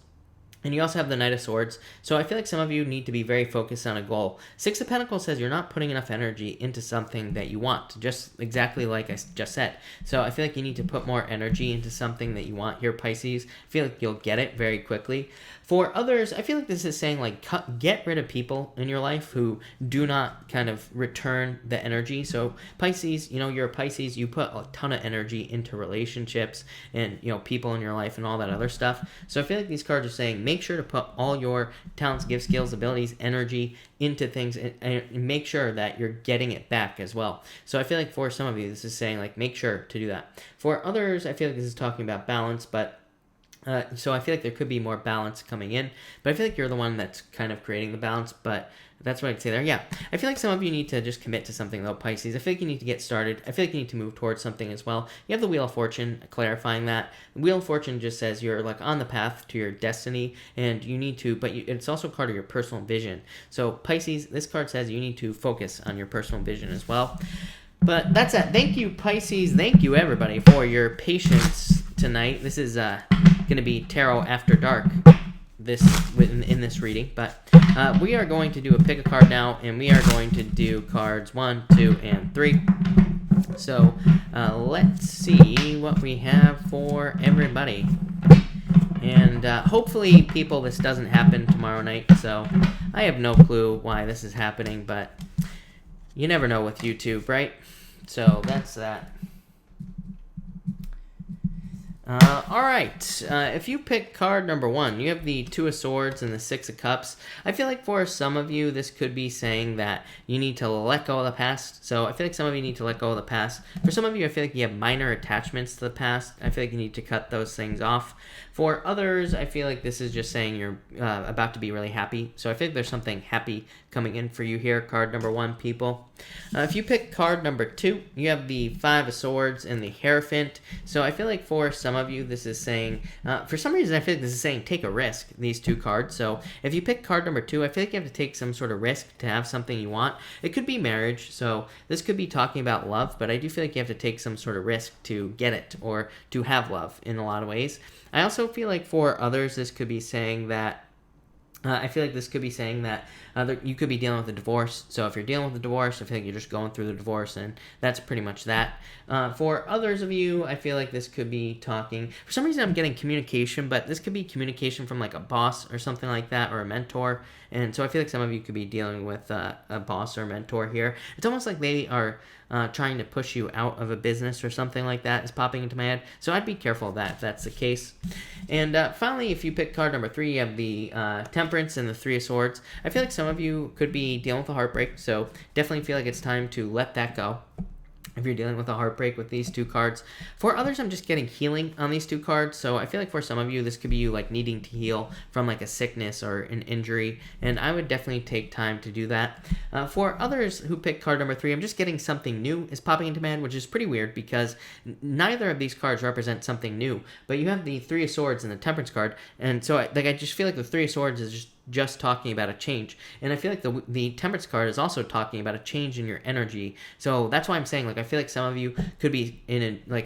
And you also have the Knight of Swords. So I feel like some of you need to be very focused on a goal. 6 of Pentacles says you're not putting enough energy into something that you want, just exactly like I just said. So I feel like you need to put more energy into something that you want here, Pisces. I feel like you'll get it very quickly. For others, I feel like this is saying like get rid of people in your life who do not kind of return the energy. So Pisces, you're a Pisces, you put a ton of energy into relationships and, people in your life and all that other stuff. So I feel like these cards are saying make sure to put all your talents, gifts, skills, abilities, energy into things and make sure that you're getting it back as well. So I feel like for some of you, this is saying like make sure to do that. For others, I feel like this is talking about balance, but so I feel like there could be more balance coming in, but I feel like you're the one that's kind of creating the balance, but that's what I'd say there. Yeah, I feel like some of you need to just commit to something though, Pisces. I feel like you need to get started. I feel like you need to move towards something as well. You have the Wheel of Fortune, clarifying that. The Wheel of Fortune just says you're like on the path to your destiny, and you need to, but it's also a card of your personal vision. So Pisces, this card says you need to focus on your personal vision as well. But that's it. Thank you, Pisces. Thank you, everybody, for your patience tonight. This is going to be Tarot After Dark in this reading. But we are going to do a pick a card now, and we are going to do cards 1, 2, and 3. So let's see what we have for everybody. And hopefully, people, this doesn't happen tomorrow night. So I have no clue why this is happening, but you never know with YouTube, right? So that's that. All right. If you pick card number 1, you have the Two of Swords and the Six of Cups. I feel like for some of you, this could be saying that you need to let go of the past. So I feel like some of you need to let go of the past. For some of you, I feel like you have minor attachments to the past. I feel like you need to cut those things off. For others, I feel like this is just saying you're about to be really happy. So I feel like there's something happy coming in for you here, card number 1, people. If you pick card number 2, you have the Five of Swords and the Hierophant. So I feel like for some of you, this is saying, for some reason, I feel like this is saying take a risk, these 2 cards. So if you pick card number 2, I feel like you have to take some sort of risk to have something you want. It could be marriage, so this could be talking about love, but I do feel like you have to take some sort of risk to get it or to have love in a lot of ways. I also feel like for others, this could be saying that I feel like this could be saying that you could be dealing with a divorce. So if you're dealing with a divorce, I feel like you're just going through the divorce, and that's pretty much that. For others of you, I feel like this could be talking. For some reason, I'm getting communication, but this could be communication from like a boss or something like that, or a mentor. And so I feel like some of you could be dealing with a boss or a mentor here. It's almost like they are trying to push you out of a business or something like that is popping into my head. So I'd be careful of that if that's the case. And finally, if you pick card number 3, you have the Temperance and the Three of Swords. I feel like some of you could be dealing with a heartbreak, so definitely feel like it's time to let that go if you're dealing with a heartbreak with these 2 cards. For others, I'm just getting healing on these 2 cards. So I feel like for some of you, this could be you like needing to heal from like a sickness or an injury. And I would definitely take time to do that. For others who pick card number 3, I'm just getting something new is popping into my head, which is pretty weird because neither of these cards represent something new. But you have the Three of Swords and the Temperance card. And so I just feel like the Three of Swords is just talking about a change, and I feel like the Temperance card is also talking about a change in your energy. So that's why I'm saying, like, I feel like some of you could be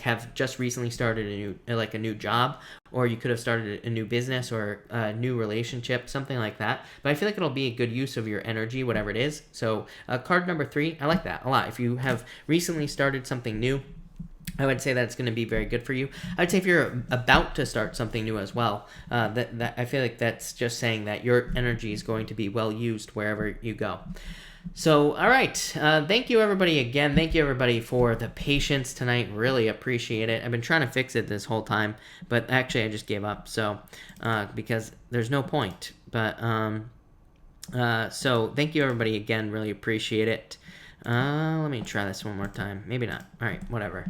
have just recently started a new job, or you could have started a new business or a new relationship, something like that. But I feel like it'll be a good use of your energy, whatever it is. So card number 3, I like that a lot. If you have recently started something new, I would say that it's going to be very good for you. I would say if you're about to start something new as well, that I feel like that's just saying that your energy is going to be well used wherever you go. So, all right. Thank you, everybody, again. Thank you, everybody, for the patience tonight. Really appreciate it. I've been trying to fix it this whole time, but actually I just gave up. So, because there's no point. But, so thank you, everybody, again. Really appreciate it. Let me try this one more time. Maybe not. All right, whatever.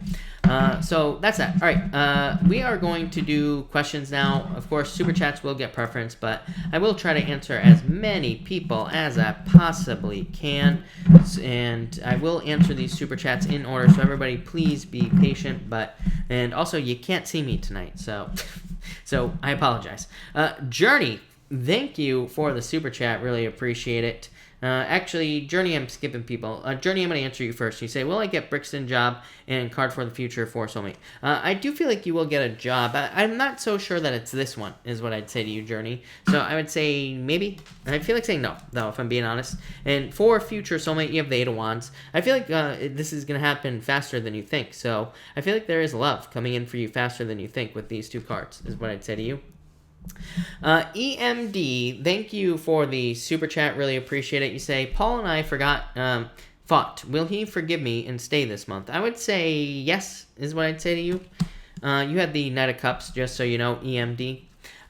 So that's that. All right, we are going to do questions now. Of course, super chats will get preference, but I will try to answer as many people as I possibly can, and I will answer these super chats in order. So everybody, please be patient. And also, you can't see me tonight, so I apologize. Journey, thank you for the super chat. Really appreciate it. Actually, Journey, I'm skipping people. Journey, I'm going to answer you first. You say, will I get Brixton job and card for the future for soulmate? I do feel like you will get a job. I'm not so sure that it's this one, is what I'd say to you, Journey. So I would say maybe. I feel like saying no, though, if I'm being honest. And for future soulmate, you have the Eight of Wands. I feel like this is going to happen faster than you think. So I feel like there is love coming in for you faster than you think with these 2 cards, is what I'd say to you. EMD, thank you for the super chat. Really appreciate it. You say, Paul and I fought. Will he forgive me and stay this month? I would say yes, is what I'd say to you. You had the Knight of Cups, just so you know, EMD.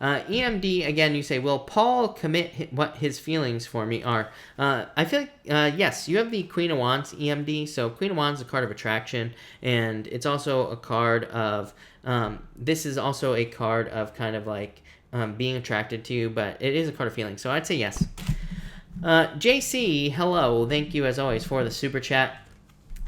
EMD, again, you say, will Paul commit what his feelings for me are? I feel like, yes, you have the Queen of Wands, EMD. So Queen of Wands is a card of attraction, and it's also a card of, this is also a card of kind of like, being attracted to you, but it is a card of feeling, so I'd say yes. JC, hello. Thank you, as always, for the super chat.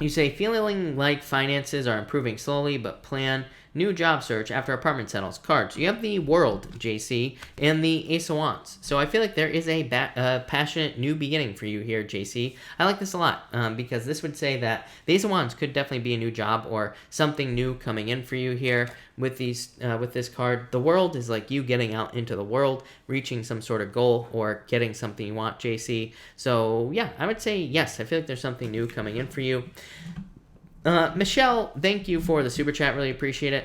You say, feeling like finances are improving slowly, but plan new job search after apartment settles. Cards. You have the World, JC, and the Ace of Wands. So I feel like there is a passionate new beginning for you here, JC. I like this a lot because this would say that the Ace of Wands could definitely be a new job or something new coming in for you here with this card. The World is like you getting out into the world, reaching some sort of goal or getting something you want, JC. So yeah, I would say yes. I feel like there's something new coming in for you. Michelle, thank you for the super chat. Really appreciate it.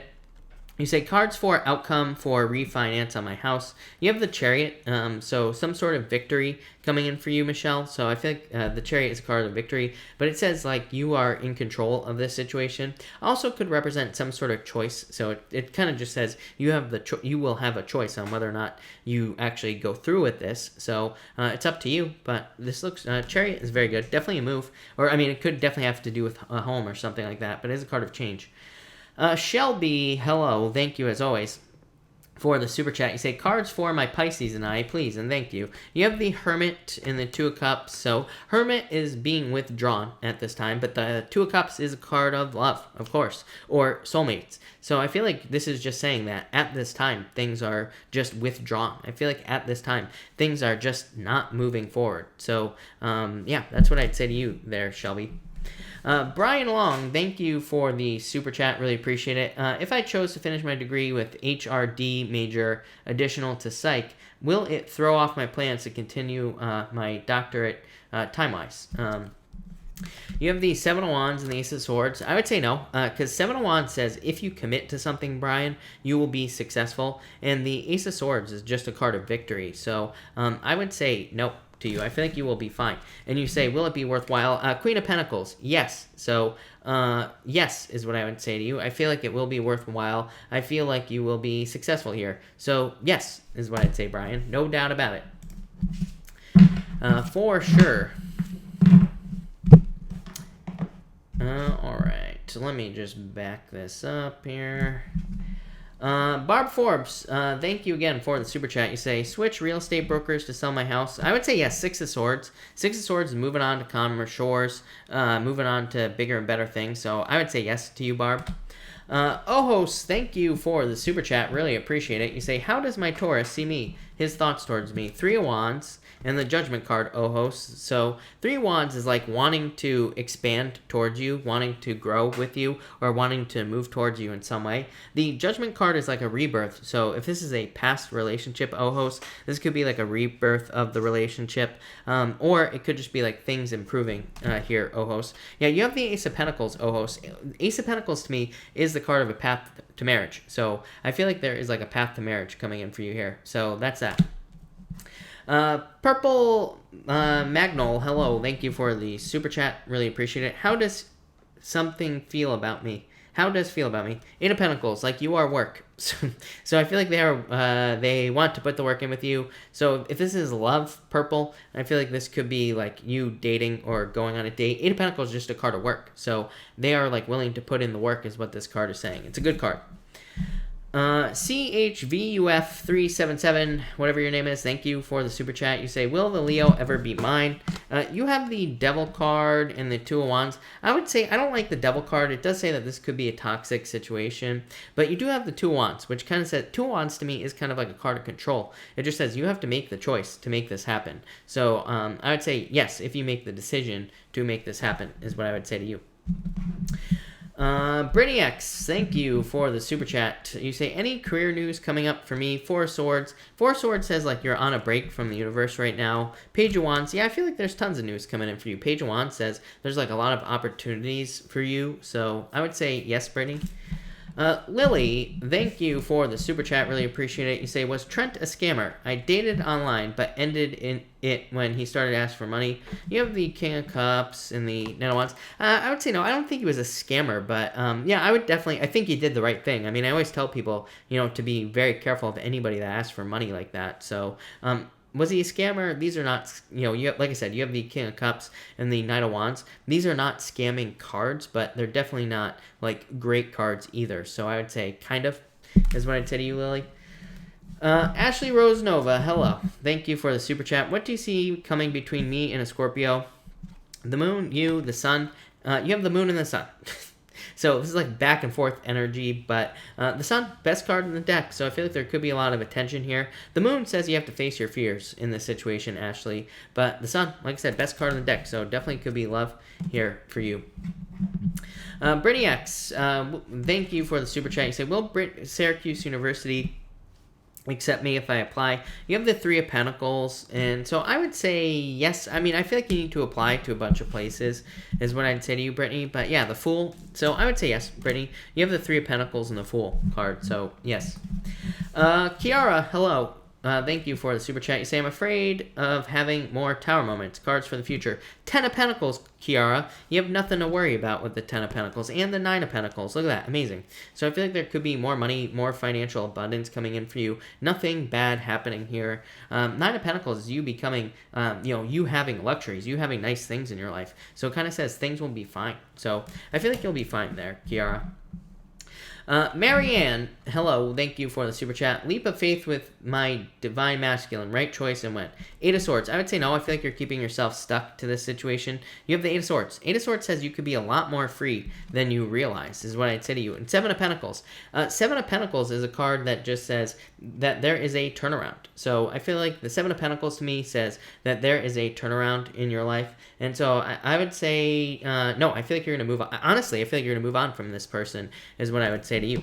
You say cards for outcome for refinance on my house. You have the Chariot, so some sort of victory coming in for you, Michelle. So I feel like the Chariot is a card of victory, but it says like you are in control of this situation. Also could represent some sort of choice. So it kind of just says you have you will have a choice on whether or not you actually go through with this. So it's up to you. But this looks Chariot is very good. Definitely a move, or I mean, it could definitely have to do with a home or something like that. But it is a card of change. Shelby, hello, thank you as always for the super chat. You say, cards for my Pisces and I, please, and thank you. You have the Hermit and the Two of Cups, so Hermit is being withdrawn at this time, but the Two of Cups is a card of love, of course, or soulmates. So I feel like this is just saying that at this time, things are just withdrawn. I feel like at this time, things are just not moving forward. So, yeah, that's what I'd say to you there, Shelby. Brian Long, thank you for the super chat. Really appreciate it. If I chose to finish my degree with HRD major additional to psych, will it throw off my plans to continue my doctorate time-wise? You have the Seven of Wands and the Ace of Swords. I would say no, because Seven of Wands says if you commit to something, Brian, you will be successful. And the Ace of Swords is just a card of victory. So I would say nope to you. I feel like you will be fine. And you say, will it be worthwhile? Queen of Pentacles, yes. So, yes is what I would say to you. I feel like it will be worthwhile. I feel like you will be successful here. So, yes is what I'd say, Brian. No doubt about it. For sure. All right. So let me just back this up here. Barb Forbes, thank you again for the super chat. You say, switch real estate brokers to sell my house. I would say yes, Six of Swords. Six of Swords is moving on to calmer shores, moving on to bigger and better things. So I would say yes to you, Barb. Ohos, thank you for the super chat. Really appreciate it. You say, how does my Taurus see me? His thoughts towards me. Three of Wands and the Judgment card, Ohos. So Three of Wands is like wanting to expand towards you, wanting to grow with you, or wanting to move towards you in some way. The Judgment card is like a rebirth. So if this is a past relationship, Ohos, this could be like a rebirth of the relationship, or it could just be like things improving here, Ohos. Yeah, you have the Ace of Pentacles, Ohos. Ace of Pentacles to me is the card of a path to marriage. So I feel like there is like a path to marriage coming in for you here. So that's that. Purple Magnol, hello. Thank you for the super chat. Really appreciate it. How does something feel about me? How does feel about me? Eight of Pentacles, like you are work. So I feel like they want to put the work in with you. So if this is love, Purple, I feel like this could be like you dating or going on a date. Eight of Pentacles is just a card of work. So they are like willing to put in the work is what this card is saying. It's a good card. CHVUF377, whatever your name is, thank you for the super chat. You say, will the Leo ever be mine? You have the Devil card and the Two of Wands. I would say I don't like the Devil card. It does say that this could be a toxic situation, but you do have the Two of Wands, which kind of says, Two of Wands to me is kind of like a card of control. It just says you have to make the choice to make this happen. So I would say yes, if you make the decision to make this happen is what I would say to you. Brittany X, thank you for the super chat. You say, any career news coming up for me? Four of Swords. Four of Swords says like you're on a break from the universe right now. Page of Wands, yeah, I feel like there's tons of news coming in for you. Page of Wands says there's like a lot of opportunities for you. So I would say yes, Brittany. Lily, thank you for the super chat. Really appreciate it. You say, was Trent a scammer? I dated online, but ended in it when he started to ask for money. You have the King of Cups and the Knight of Wands. I would say no. I don't think he was a scammer, but yeah, I think he did the right thing. I mean, I always tell people, to be very careful of anybody that asks for money like that. So, was he a scammer? These are not, like I said, you have the King of Cups and the Knight of Wands. These are not scamming cards, but they're definitely not, like, great cards either. So I would say kind of is what I'd say to you, Lily. Ashley Rose Nova, hello. Thank you for the super chat. What do you see coming between me and a Scorpio? The moon, you, the sun. You have the moon and the sun. So this is like back and forth energy, but the sun, best card in the deck. So I feel like there could be a lot of attention here. The moon says you have to face your fears in this situation, Ashley. But the sun, like I said, best card in the deck. So definitely could be love here for you. Brittany X, thank you for the super chat. You say, will Syracuse University accept me if I apply. You have the Three of Pentacles, and so I would say yes. I mean, I feel like you need to apply to a bunch of places, is what I'd say to you, Brittany. But yeah, the Fool. So I would say yes, Brittany. You have the Three of Pentacles and the Fool card, so yes. Kiara, hello. Thank you for the super chat. You say, I'm afraid of having more Tower moments. Cards for the future. 10 of Pentacles, Kiara. You have nothing to worry about with the 10 of Pentacles and the 9 of Pentacles. Look at that. Amazing. So I feel like there could be more money, more financial abundance coming in for you. Nothing bad happening here. 9 of Pentacles is you becoming, you having luxuries, you having nice things in your life. So it kind of says things will be fine. So I feel like you'll be fine there, Kiara. Marianne, hello, thank you for the super chat. Leap of faith with my divine masculine, right choice and when? 8 of Swords. I would say no, I feel like you're keeping yourself stuck to this situation. You have the 8 of Swords. 8 of Swords says you could be a lot more free than you realize, is what I'd say to you. And 7 of Pentacles. 7 of Pentacles is a card that just says that there is a turnaround. So I feel like the 7 of Pentacles to me says that there is a turnaround in your life. And so I would say, no, I feel like you're going to move on. Honestly, I feel like you're going to move on from this person, is what I would say to you.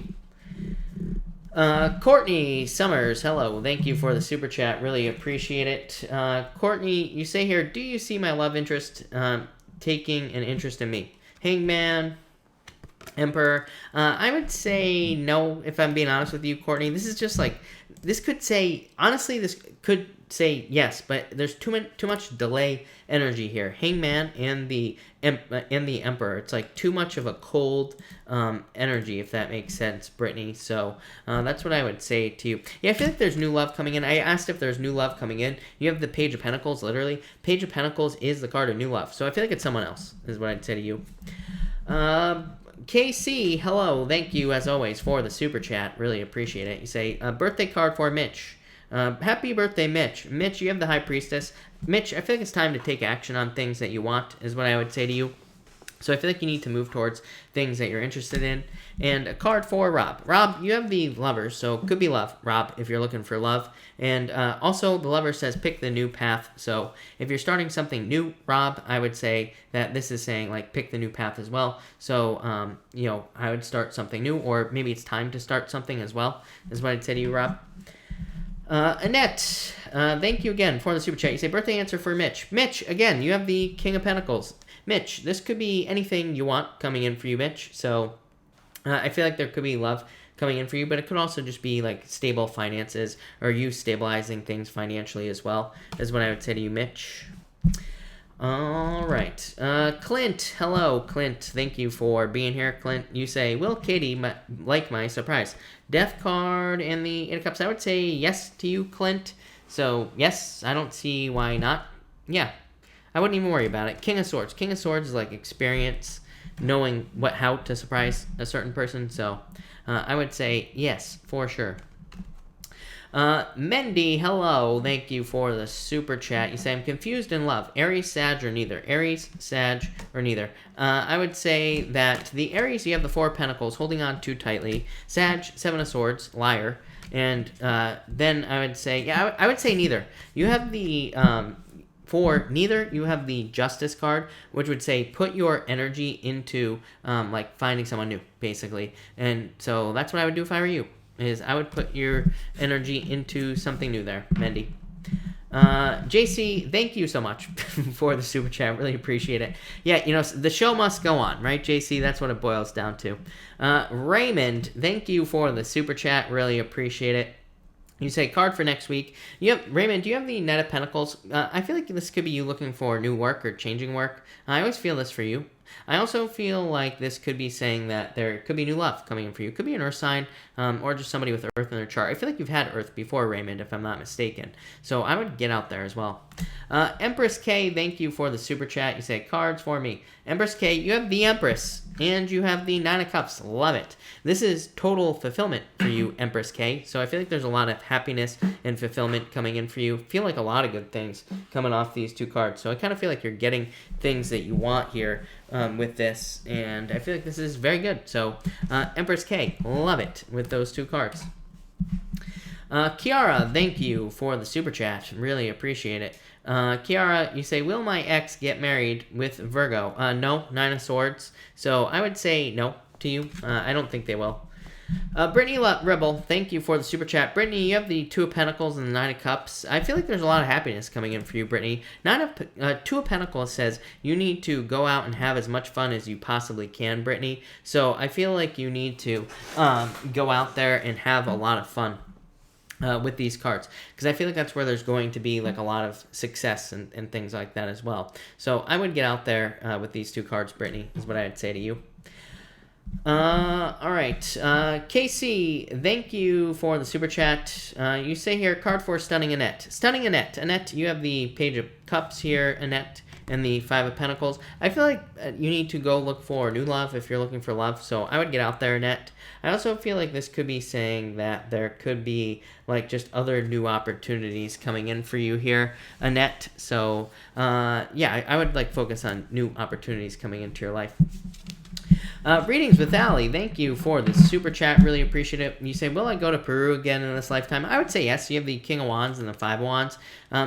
Courtney Summers, hello. Thank you for the super chat. Really appreciate it. Courtney, you say here, do you see my love interest taking an interest in me? Hangman, Emperor. I would say no, if I'm being honest with you, Courtney. This is just like, this could say, honestly, this could say yes, but there's too much delay energy here. Hangman and the Emperor. It's like too much of a cold energy, if that makes sense, Brittany. So that's what I would say to you. Yeah, I feel like there's new love coming in. I asked if there's new love coming in. You have the Page of Pentacles, literally. Page of Pentacles is the card of new love. So I feel like it's someone else, is what I'd say to you. KC, hello. Thank you, as always, for the super chat. Really appreciate it. You say, birthday card for Mitch. Happy birthday, Mitch. Mitch, you have the High Priestess. Mitch, I feel like it's time to take action on things that you want, is what I would say to you. So I feel like you need to move towards things that you're interested in. And a card for Rob. Rob, you have the Lovers, so it could be love, Rob, if you're looking for love. And also, the Lover says pick the new path. So if you're starting something new, Rob, I would say that this is saying, like, pick the new path as well. So, I would start something new, or maybe it's time to start something as well, is what I'd say to you, Rob. Annette, thank you again for the super chat. You say birthday answer for Mitch. Mitch, again, you have the King of Pentacles. Mitch, this could be anything you want coming in for you, Mitch. So I feel like there could be love coming in for you, but it could also just be like stable finances or you stabilizing things financially as well, is what I would say to you, Mitch. All right. Clint, hello, Clint. Thank you for being here, Clint. You say, will Katie like my surprise? Death card and the Eight of Cups. I would say yes to you, Clint. So, yes, I don't see why not. Yeah, I wouldn't even worry about it. King of Swords. King of Swords is like experience, knowing how to surprise a certain person. So, I would say yes, for sure. Mendy, hello. Thank you for the super chat. You say, I'm confused in love. Aries, Sag, or neither? Aries, Sag, or neither? I would say that the Aries, you have the Four of Pentacles, holding on too tightly. Sag, Seven of Swords, liar. And then I would say, yeah, I would say neither. You have the... For neither, you have the Justice card, which would say put your energy into like finding someone new, basically. And so that's what I would do if I were you, is I would put your energy into something new there, Mendy. JC, thank you so much for the super chat. Really appreciate it. Yeah, the show must go on, right, JC? That's what it boils down to. Raymond, thank you for the super chat. Really appreciate it. You say card for next week. Raymond, do you have the Knight of Pentacles? I feel like this could be you looking for new work or changing work. I always feel this for you. I also feel like this could be saying that there could be new love coming in for you. It could be an Earth sign or just somebody with Earth in their chart. I feel like you've had Earth before, Raymond, if I'm not mistaken. So I would get out there as well. Empress K, thank you for the super chat. You say cards for me. Empress K, you have the Empress and you have the Nine of Cups. Love it. This is total fulfillment for you, Empress K. So I feel like there's a lot of happiness and fulfillment coming in for you. Feel like a lot of good things coming off these two cards. So I kind of feel like you're getting things that you want here with this. And I feel like this is very good. So Empress K, love it with those two cards. Kiara, thank you for the super chat. Really appreciate it. Kiara, you say, will my ex get married with Virgo? No, Nine of Swords. So I would say no to you. I don't think they will. Brittany Rebel, thank you for the super chat. Brittany, you have the Two of Pentacles and the Nine of Cups. I feel like there's a lot of happiness coming in for you, Brittany. Two of Pentacles says you need to go out and have as much fun as you possibly can, Brittany. So I feel like you need to go out there and have a lot of fun with these cards, because I feel like that's where there's going to be like a lot of success and things like that as well. So I would get out there with these two cards, Brittany, is what I'd say to you. All right. Casey, thank you for the super chat. You say here, card for Stunning Annette. Stunning Annette. Annette, you have the Page of Cups here, Annette, and the Five of Pentacles. I feel like you need to go look for new love if you're looking for love. So I would get out there, Annette. I also feel like this could be saying that there could be like just other new opportunities coming in for you here, Annette. So yeah, I would like focus on new opportunities coming into your life. Readings with Allie, thank you for the super chat, really appreciate it. You say, will I go to Peru again in this lifetime? I would say yes. You have the King of Wands and the Five of Wands.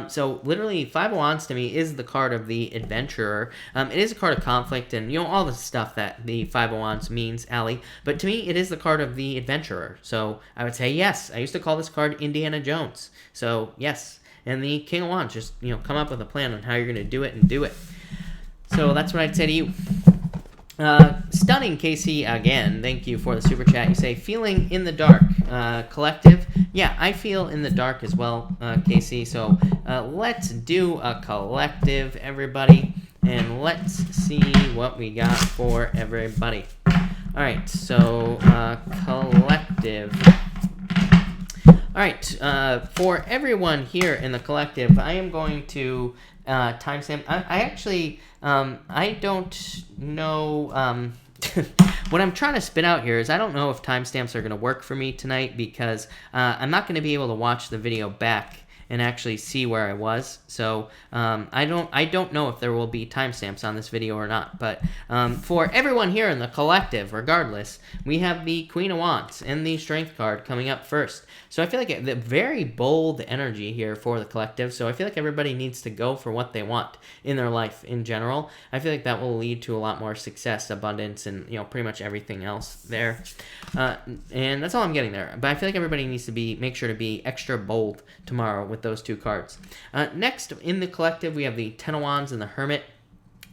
So literally, Five of Wands to me is the card of the adventurer. It is a card of conflict and, you know, all the stuff that the Five of Wands means, Allie. But to me, it is the card of the adventurer. So I would say yes. I used to call this card Indiana Jones. So yes. And the King of Wands, just, you know, come up with a plan on how you're going to do it and do it. So that's what I'd say to you. Stunning Casey, again, thank you for the super chat. You say, feeling in the dark, collective. Yeah, I feel in the dark as well, Casey. So let's do a collective, everybody, and let's see what we got for everybody. All right, so collective. All right, for everyone here in the collective, I am going to timestamp. I actually, I don't know, what I'm trying to spit out here is I don't know if timestamps are going to work for me tonight, because I'm not going to be able to watch the video back and actually see where I was. So I don't know if there will be timestamps on this video or not. But for everyone here in the collective, regardless, we have the Queen of Wands and the Strength card coming up first. So I feel like the very bold energy here for the collective. So I feel like everybody needs to go for what they want in their life in general. I feel like that will lead to a lot more success, abundance, and, you know, pretty much everything else there. And that's all I'm getting there. But I feel like everybody needs to make sure to be extra bold tomorrow with those two cards. Next in the collective, we have the Ten of Wands and the Hermit.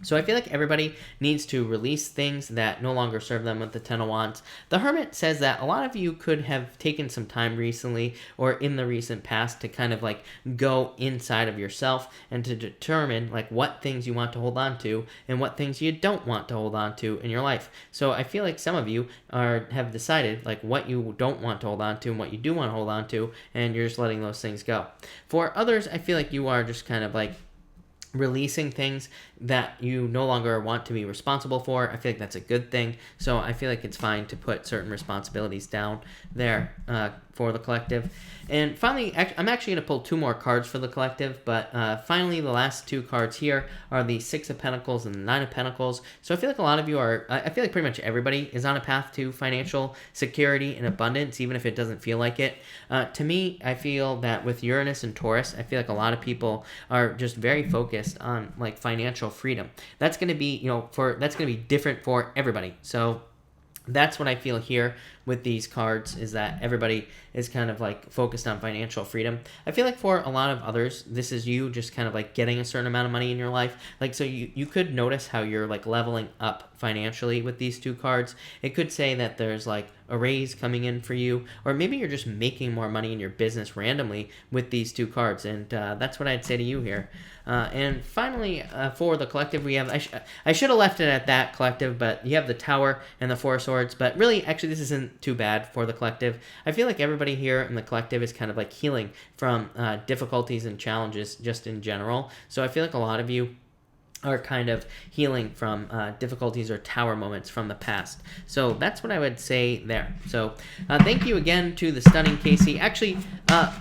So I feel like everybody needs to release things that no longer serve them with the Ten of Wands. The Hermit says that a lot of you could have taken some time recently or in the recent past to kind of like go inside of yourself and to determine like what things you want to hold on to and what things you don't want to hold on to in your life. So I feel like some of you have decided like what you don't want to hold on to and what you do want to hold on to, and you're just letting those things go. For others, I feel like you are just kind of like releasing things that you no longer want to be responsible for. I feel like that's a good thing. So I feel like it's fine to put certain responsibilities down there for the collective. And finally, I'm actually going to pull two more cards for the collective, but finally the last two cards here are the Six of Pentacles and the Nine of Pentacles. So I feel like a lot of you are, I feel like pretty much everybody is on a path to financial security and abundance, even if it doesn't feel like it. To me, I feel that with Uranus and Taurus, I feel like a lot of people are just very focused on like financial freedom. That's going to be, you know, that's going to be different for everybody. So that's what I feel here with these cards, is that everybody is kind of like focused on financial freedom. I feel like for a lot of others, this is you just kind of like getting a certain amount of money in your life. Like, so you could notice how you're like leveling up financially with these two cards. It could say that there's like a raise coming in for you, or maybe you're just making more money in your business randomly with these two cards. And that's what I'd say to you here. And finally, for the collective, we have, I should have left it at that collective, but you have the Tower and the Four of Swords. But really, actually, this isn't too bad for the collective. I feel like everybody here in the collective is kind of like healing from difficulties and challenges just in general. So I feel like a lot of you are kind of healing from difficulties or tower moments from the past. So that's what I would say there. So thank you again to the Stunning Casey. Actually,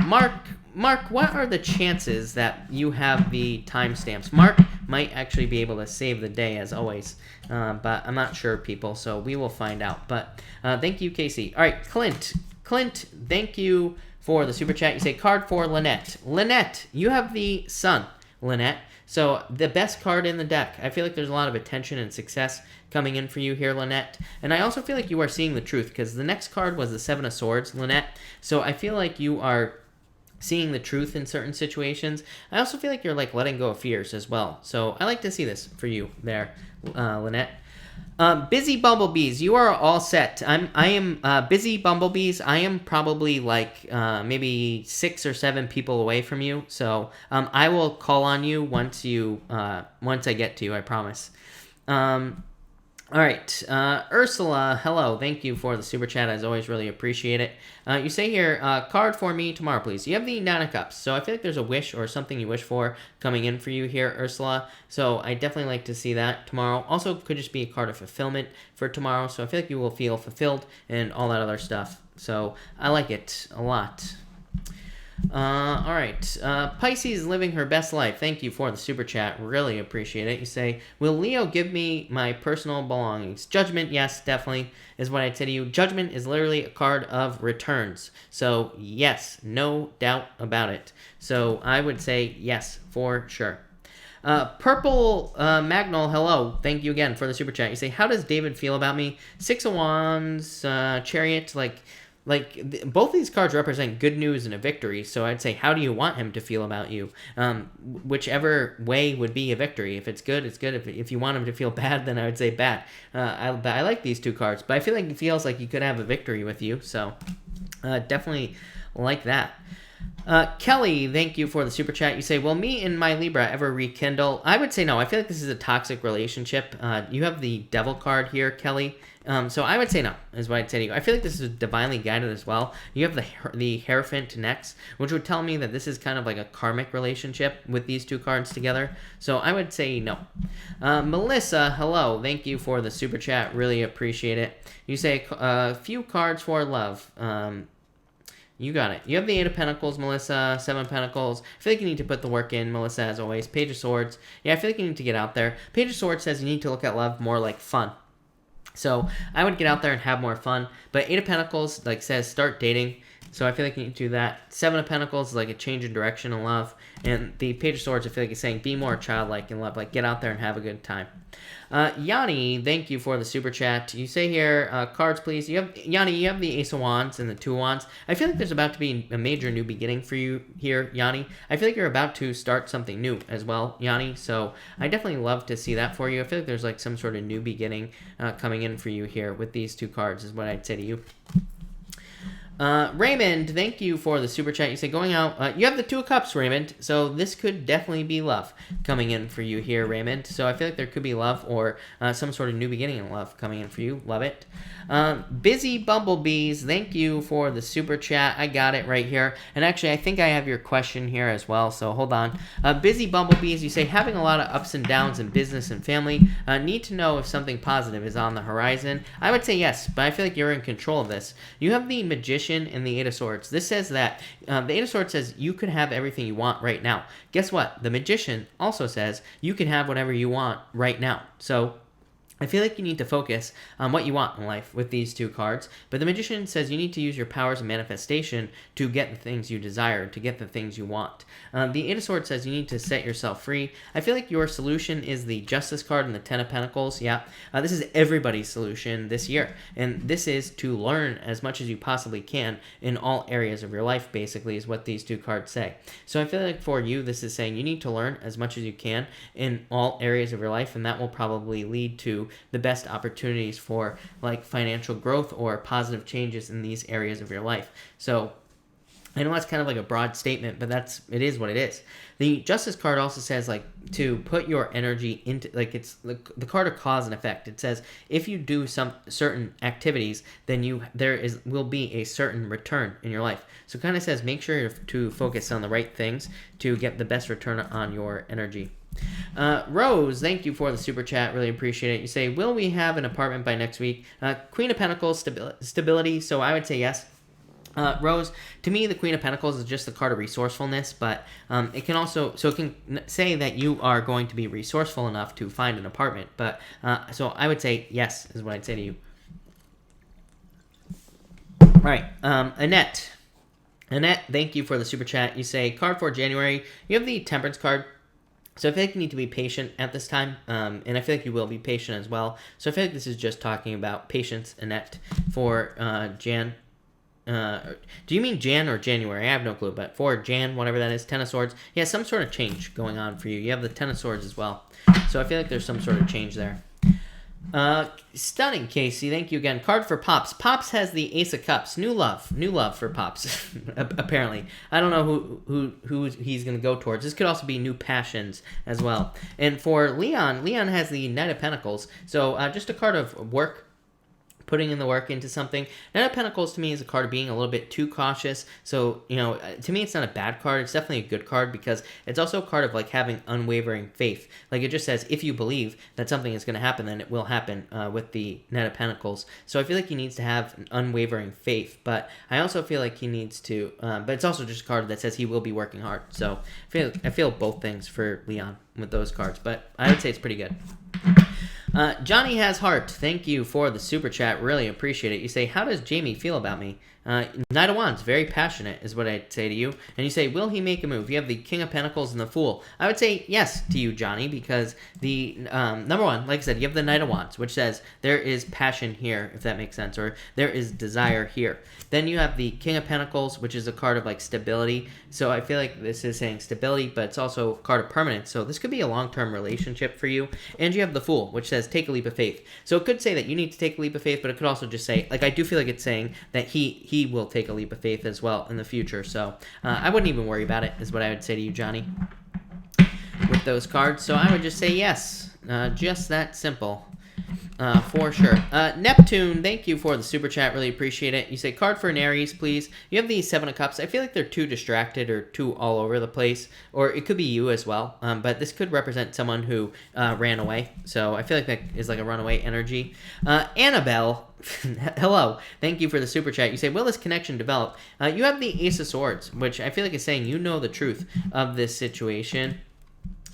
Mark, what are the chances that you have the timestamps? Mark might actually be able to save the day as always, but I'm not sure, people, so we will find out. But thank you, Casey. All right, Clint, thank you for the super chat. You say card for Lynette. Lynette, you have the Sun. Lynette. So the best card in the deck. I feel like there's a lot of attention and success coming in for you here, Lynette. And I also feel like you are seeing the truth, because the next card was the Seven of Swords, Lynette. So I feel like you are seeing the truth in certain situations. I also feel like you're like letting go of fears as well. So I like to see this for you there, Lynette. Busy bumblebees, you are all set. I am busy bumblebees. I am probably like maybe 6 or 7 people away from you. So I will call on you once I get to you. I promise. All right, Ursula, hello. Thank you for the super chat. As always, really appreciate it. You say here, card for me tomorrow, please. You have the Nine of Cups, so I feel like there's a wish or something you wish for coming in for you here, Ursula. So I definitely like to see that tomorrow. Also, could just be a card of fulfillment for tomorrow. So I feel like you will feel fulfilled and all that other stuff. So I like it a lot. All right. Pisces living her best life. Thank you for the super chat. Really appreciate it. You say, will Leo give me my personal belongings? Judgment, yes, definitely is what I'd say to you. Judgment is literally a card of returns. So yes, no doubt about it. So I would say yes, for sure. Purple Magnol, hello. Thank you again for the super chat. You say, how does David feel about me? Six of Wands, Chariot, both these cards represent good news and a victory, so I'd say, how do you want him to feel about you? Whichever way would be a victory. If it's good, it's good. If you want him to feel bad, then I would say bad. I like these two cards, but I feel like it feels like he could have a victory with you, so definitely like that. Kelly, thank you for the super chat. You say, will me and my Libra ever rekindle? I would say no. I feel like this is a toxic relationship. You have the Devil card here, Kelly. So I would say no, is what I'd say to you. I feel like this is divinely guided as well. You have the Hierophant next, which would tell me that this is kind of like a karmic relationship with these two cards together. So I would say no. Melissa, hello. Thank you for the super chat. Really appreciate it. You say a few cards for love. You got it. You have the Eight of Pentacles, Melissa, Seven of Pentacles. I feel like you need to put the work in, Melissa, as always. Page of Swords. Yeah, I feel like you need to get out there. Page of Swords says you need to look at love more like fun. So I would get out there and have more fun. But Eight of Pentacles says start dating. So I feel like you need to do that. Seven of Pentacles is like a change in direction in love. And the Page of Swords, I feel like it's saying be more childlike in love. Like get out there and have a good time. Yanni, thank you for the super chat. You say here, cards please. Yanni, you have the Ace of Wands and the Two of Wands. I feel like there's about to be a major new beginning for you here, Yanni. I feel like you're about to start something new as well, Yanni. So I definitely love to see that for you. I feel like there's like some sort of new beginning coming in for you here with these two cards is what I'd say to you. Raymond, thank you for the super chat. You say going out, you have the Two of Cups, Raymond, so this could definitely be love coming in for you here, Raymond. So I feel like there could be love or some sort of new beginning in love coming in for you. Love it. Busy Bumblebees, thank you for the super chat. I got it right here. And actually, I think I have your question here as well, so hold on. Busy Bumblebees, you say having a lot of ups and downs in business and family. Need to know if something positive is on the horizon. I would say yes, but I feel like you're in control of this. You have the Magician and the Eight of Swords. This says that the Eight of Swords says you could have everything you want right now. Guess what? The Magician also says you can have whatever you want right now. So I feel like you need to focus on what you want in life with these two cards. But the Magician says you need to use your powers of manifestation to get the things you desire, to get the things you want. The Eight of Swords says you need to set yourself free. I feel like your solution is the Justice card and the Ten of Pentacles. Yeah, this is everybody's solution this year. And this is to learn as much as you possibly can in all areas of your life, basically, is what these two cards say. So I feel like for you, this is saying you need to learn as much as you can in all areas of your life, and that will probably lead to the best opportunities for like financial growth or positive changes in these areas of your life. So I know that's kind of like a broad statement, but it is what it is. The Justice card also says like to put your energy into, like it's the card of cause and effect. It says if you do some certain activities, then will be a certain return in your life. So it kind of says make sure to focus on the right things to get the best return on your energy. Rose, thank you for the super chat. Really appreciate it. You say, will we have an apartment by next week? Queen of Pentacles, stability. So I would say yes. Rose, to me, the Queen of Pentacles is just the card of resourcefulness, but it can also, so it can say that you are going to be resourceful enough to find an apartment. But so I would say yes, is what I'd say to you. All right, Annette, thank you for the super chat. You say, card for January. You have the Temperance card. So I feel like you need to be patient at this time, and I feel like you will be patient as well. So I feel like this is just talking about patience, Annette, for Jan. Do you mean Jan or January? I have no clue, but for Jan, whatever that is, Ten of Swords, yeah, some sort of change going on for you. You have the Ten of Swords as well. So I feel like there's some sort of change there. Stunning, Casey. Thank you again. Card for Pops. Pops has the Ace of Cups. New love for Pops. Apparently, I don't know who he's gonna go towards. This could also be new passions as well. And for Leon has the Knight of Pentacles. So just a card of work. Putting in the work into something. Knight of Pentacles to me is a card of being a little bit too cautious. So, to me it's not a bad card. It's definitely a good card because it's also a card of like having unwavering faith. Like it just says, if you believe that something is going to happen, then it will happen with the Knight of Pentacles. So I feel like he needs to have an unwavering faith. But I also feel like he needs to, but it's also just a card that says he will be working hard. So I feel both things for Leon with those cards. But I would say it's pretty good. Johnny Has Heart, thank you for the super chat. Really appreciate it. You say, how does Jamie feel about me? Knight of Wands, very passionate is what I'd say to you. And you say, will he make a move? You have the King of Pentacles and the Fool. I would say yes to you, Johnny, because the number one, like I said, you have the Knight of Wands, which says there is passion here, if that makes sense, or there is desire here. Then you have the King of Pentacles, which is a card of like stability. So I feel like this is saying stability, but it's also a card of permanence. So this could be a long-term relationship for you. And you have the Fool, which says take a leap of faith. So it could say that you need to take a leap of faith, but it could also just say, like, I do feel like it's saying that he will take a leap of faith as well in the future. So I wouldn't even worry about it, is what I would say to you, Johnny, with those cards. So I would just say yes. Just that simple. For sure. Neptune, thank you for the super chat. Really appreciate it. You say card for an Aries, please. You have the Seven of Cups. I feel like they're too distracted or too all over the place, or it could be you as well. But this could represent someone who ran away. So I feel like that is like a runaway energy. Annabelle, hello. Thank you for the super chat. You say, will this connection develop? You have the Ace of Swords, which I feel like is saying you know the truth of this situation,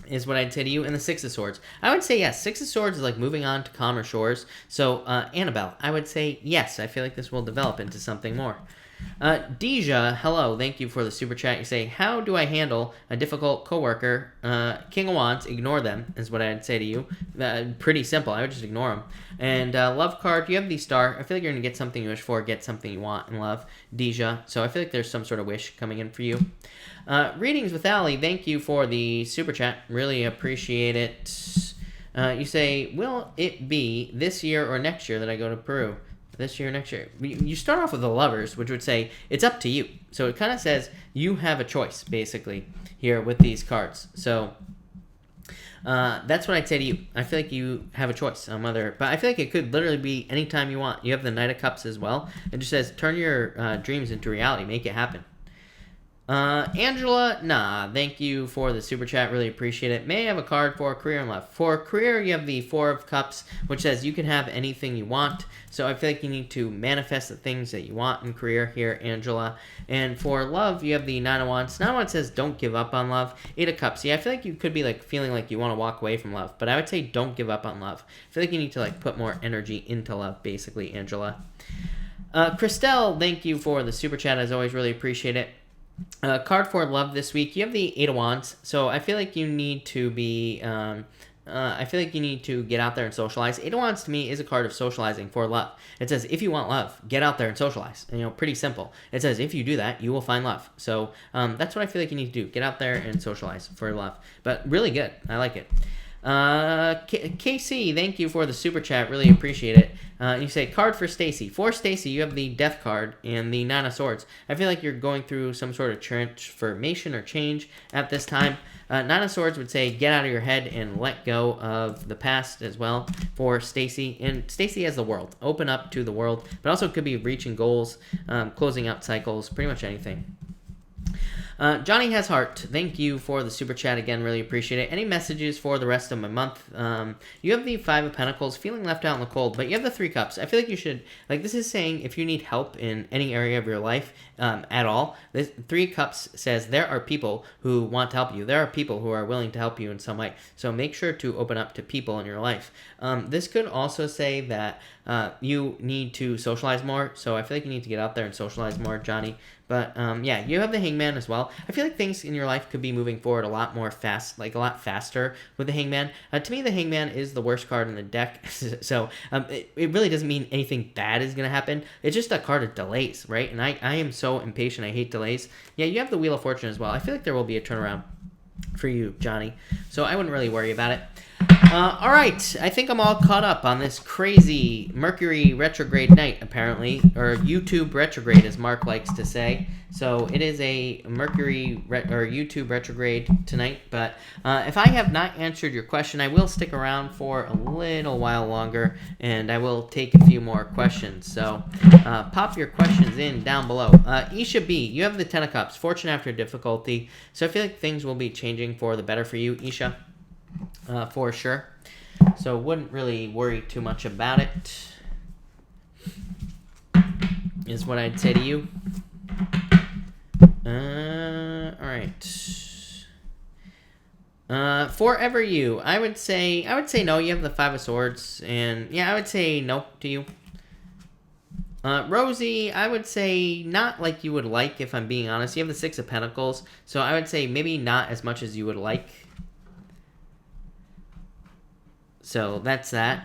is what I'd say to you. And the Six of Swords, I would say yes. Six of Swords is like moving on to calmer shores. So Annabelle, I would say yes. I feel like this will develop into something more. Deja, hello. Thank you for the super chat. You say, how do I handle a difficult coworker? King of Wands, ignore them, is what I'd say to you. Pretty simple. I would just ignore them. And love card, you have the Star. I feel like you're going to get something you wish for, get something you want in love. Deja. So I feel like there's some sort of wish coming in for you. Readings with Allie, thank you for the super chat. Really appreciate it. You say, will it be this year or next year that I go to Peru? This year or next year? You start off with the Lovers, which would say it's up to you. So it kind of says you have a choice, basically, here with these cards. So that's what I'd say to you. I feel like you have a choice on whether, but I feel like it could literally be anytime you want. You have the Knight of Cups as well. It just says turn your dreams into reality, make it happen. Angela, thank you for the super chat. Really appreciate it. May I have a card for career and love? For career, you have the Four of Cups, which says you can have anything you want. So I feel like you need to manifest the things that you want in career here, Angela. And for love, you have the Nine of Wands. Nine of Wands says don't give up on love. Eight of Cups. Yeah, I feel like you could be like feeling like you want to walk away from love, but I would say don't give up on love. I feel like you need to like put more energy into love, basically, Angela. Christelle, thank you for the super chat. As always, really appreciate it. Card for love this week. You have the Eight of Wands, so I feel like you need to be. I feel like you need to get out there and socialize. Eight of Wands to me is a card of socializing for love. It says if you want love, get out there and socialize. And, pretty simple. It says if you do that, you will find love. So that's what I feel like you need to do. Get out there and socialize for love. But really good. I like it. KC, thank you for the super chat. Really appreciate it. You say card for Stacy. For Stacy, you have the Death card and the Nine of Swords. I feel like you're going through some sort of transformation or change at this time. Nine of Swords would say get out of your head and let go of the past as well for Stacy. And Stacy has the world. Open up to the world. But also it could be reaching goals, closing out cycles, pretty much anything. Johnny Has Heart, thank you for the super chat again, really appreciate it. Any messages for the rest of my month? You have the Five of Pentacles, feeling left out in the cold, but you have the Three Cups. I feel like you should, this is saying if you need help in any area of your life at all, this Three Cups says there are people who want to help you. There are people who are willing to help you in some way. So make sure to open up to people in your life. This could also say that you need to socialize more. So I feel like you need to get out there and socialize more, Johnny. But yeah, you have the Hangman as well. well. I feel like things in your life could be moving forward a lot more fast, like a lot faster with the Hangman. To me, the Hangman is the worst card in the deck, so it really doesn't mean anything bad is going to happen. It's just a card of delays, right? And I am so impatient. I hate delays. Yeah, you have the Wheel of Fortune as well. I feel like there will be a turnaround for you, Johnny. So I wouldn't really worry about it. All right, I think I'm all caught up on this crazy Mercury retrograde night, apparently, or YouTube retrograde, as Mark likes to say. So it is a Mercury or YouTube retrograde tonight. But if I have not answered your question, I will stick around for a little while longer, and I will take a few more questions. So pop your questions in down below. Isha B, you have the Ten of Cups, fortune after difficulty. So I feel like things will be changing for the better for you, Isha. For sure. So wouldn't really worry too much about it, is what I'd say to you. Alright. Forever you, I would say no. You have the Five of Swords, and yeah, I would say no to you. Rosie, I would say not like you would like, if I'm being honest. You have the Six of Pentacles, so I would say maybe not as much as you would like. So that's that.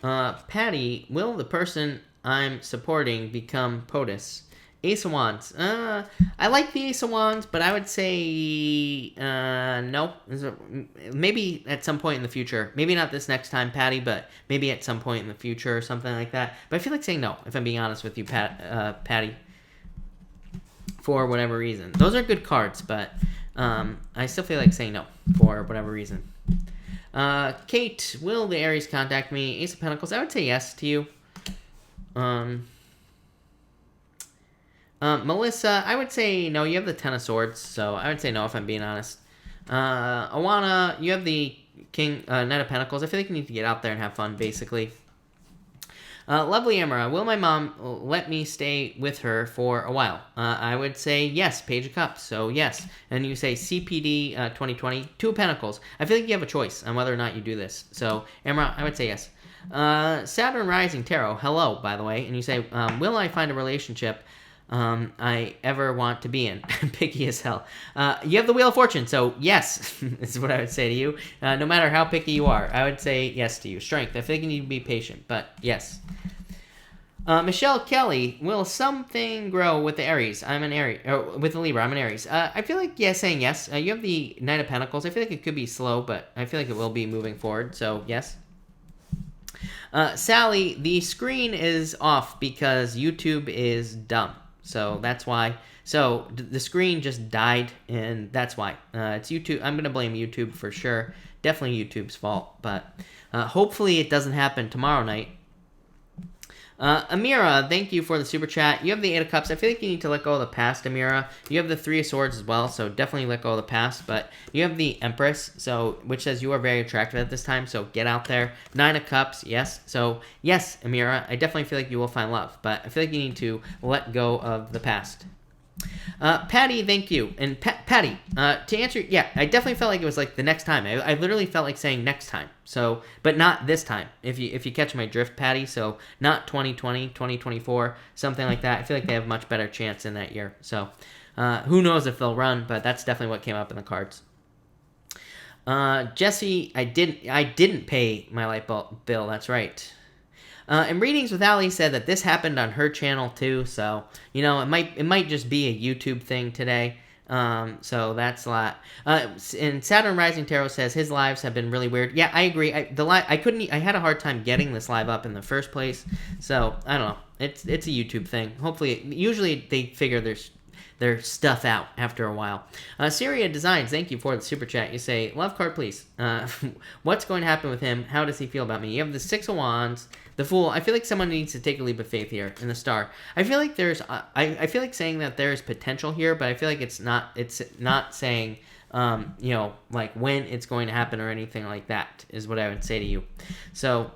Patty, will the person I'm supporting become POTUS? Ace of Wands. I like the Ace of Wands, but I would say no. Maybe at some point in the future. Maybe not this next time, Patty, but maybe at some point in the future or something like that. But I feel like saying no, if I'm being honest with you, Patty. For whatever reason. Those are good cards, but I still feel like saying no for whatever reason. Kate, will the Aries contact me? Ace of Pentacles, I would say yes to you. Melissa, I would say no. You have the Ten of Swords, so I would say no if I'm being honest. Awana, you have the Knight of Pentacles. I feel like you need to get out there and have fun, basically. Lovely Emma, will my mom let me stay with her for a while? I would say yes, Page of Cups, so yes. And you say CPD 2020, Two of Pentacles. I feel like you have a choice on whether or not you do this. So, Emma, I would say yes. Saturn Rising Tarot, hello, by the way. And you say, will I find a relationship I ever want to be in? Picky as hell. You have the Wheel of Fortune, so yes, is what I would say to you. No matter how picky you are, I would say yes to you. Strength, I think you need to be patient, but yes. Michelle Kelly, will something grow with the Aries? I'm an Aries, or with the Libra, I'm an Aries. I feel like yes, saying yes. You have the Knight of Pentacles. I feel like it could be slow, but I feel like it will be moving forward, so yes. Sally, the screen is off because YouTube is dumb. So that's why. So the screen just died, and that's why. It's YouTube. I'm going to blame YouTube for sure. Definitely YouTube's fault, but hopefully it doesn't happen tomorrow night. Amira, thank you for the super chat. You have the Eight of Cups. I feel like you need to let go of the past, Amira. You have the Three of Swords as well, so definitely let go of the past. But you have the Empress, so which says you are very attractive at this time, so get out there. Nine of Cups, yes. So, yes, Amira, I definitely feel like you will find love, but I feel like you need to let go of the past. Patty, thank you. And Patty, to answer, yeah, I definitely felt like it was like the next time. I literally felt like saying next time. So, but not this time. If you catch my drift, Patty. So, not 2020, 2024, something like that. I feel like they have a much better chance in that year. So, who knows if they'll run, but that's definitely what came up in the cards. Jesse, I didn't pay my light bulb bill. That's right. And Readings with Ali said that this happened on her channel too, so you know it might just be a YouTube thing today. So that's a lot. And Saturn Rising Tarot says his lives have been really weird. Yeah, I agree. I had a hard time getting this live up in the first place, so I don't know. It's a YouTube thing. Hopefully, usually they figure their stuff out after a while. Syria Designs, thank you for the super chat. You say, love card, please. What's going to happen with him? How does he feel about me? You have the Six of Wands, the Fool. I feel like someone needs to take a leap of faith here, and the Star. I feel like I feel like saying that there's potential here, but I feel like it's not saying, like when it's going to happen or anything like that, is what I would say to you. So,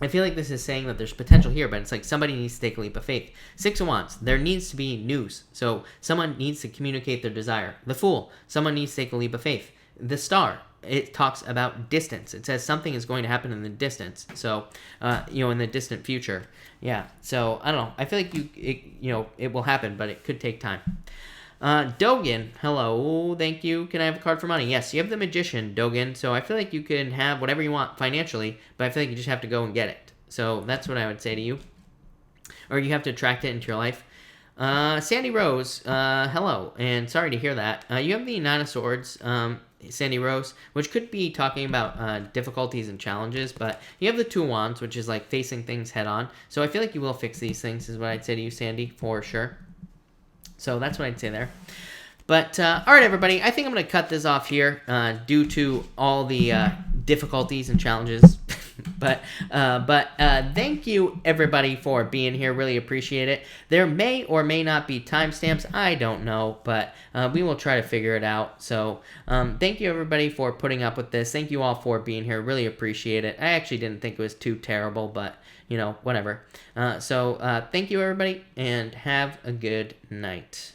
I feel like this is saying that there's potential here, but it's like somebody needs to take a leap of faith. Six of Wands, there needs to be news. So someone needs to communicate their desire. The Fool, someone needs to take a leap of faith. The Star, it talks about distance. It says something is going to happen in the distance. So, in the distant future. Yeah. So I don't know. I feel like it will happen, but it could take time. Dogen, hello, thank you. Can I have a card for money? Yes, you have the Magician, Dogen. So I feel like you can have whatever you want financially, but I feel like you just have to go and get it. So that's what I would say to you. Or you have to attract it into your life. Sandy Rose, hello, and sorry to hear that. You have the Nine of Swords, Sandy Rose, which could be talking about difficulties and challenges, but you have the Two of Wands, which is like facing things head on. So I feel like you will fix these things, is what I'd say to you, Sandy, for sure. So that's what I'd say there. But, all right, everybody, I think I'm going to cut this off here due to all the difficulties and challenges. but thank you, everybody, for being here. Really appreciate it. There may or may not be timestamps. I don't know, but we will try to figure it out. So thank you, everybody, for putting up with this. Thank you all for being here. Really appreciate it. I actually didn't think it was too terrible, but, whatever. So thank you, everybody, and have a good night.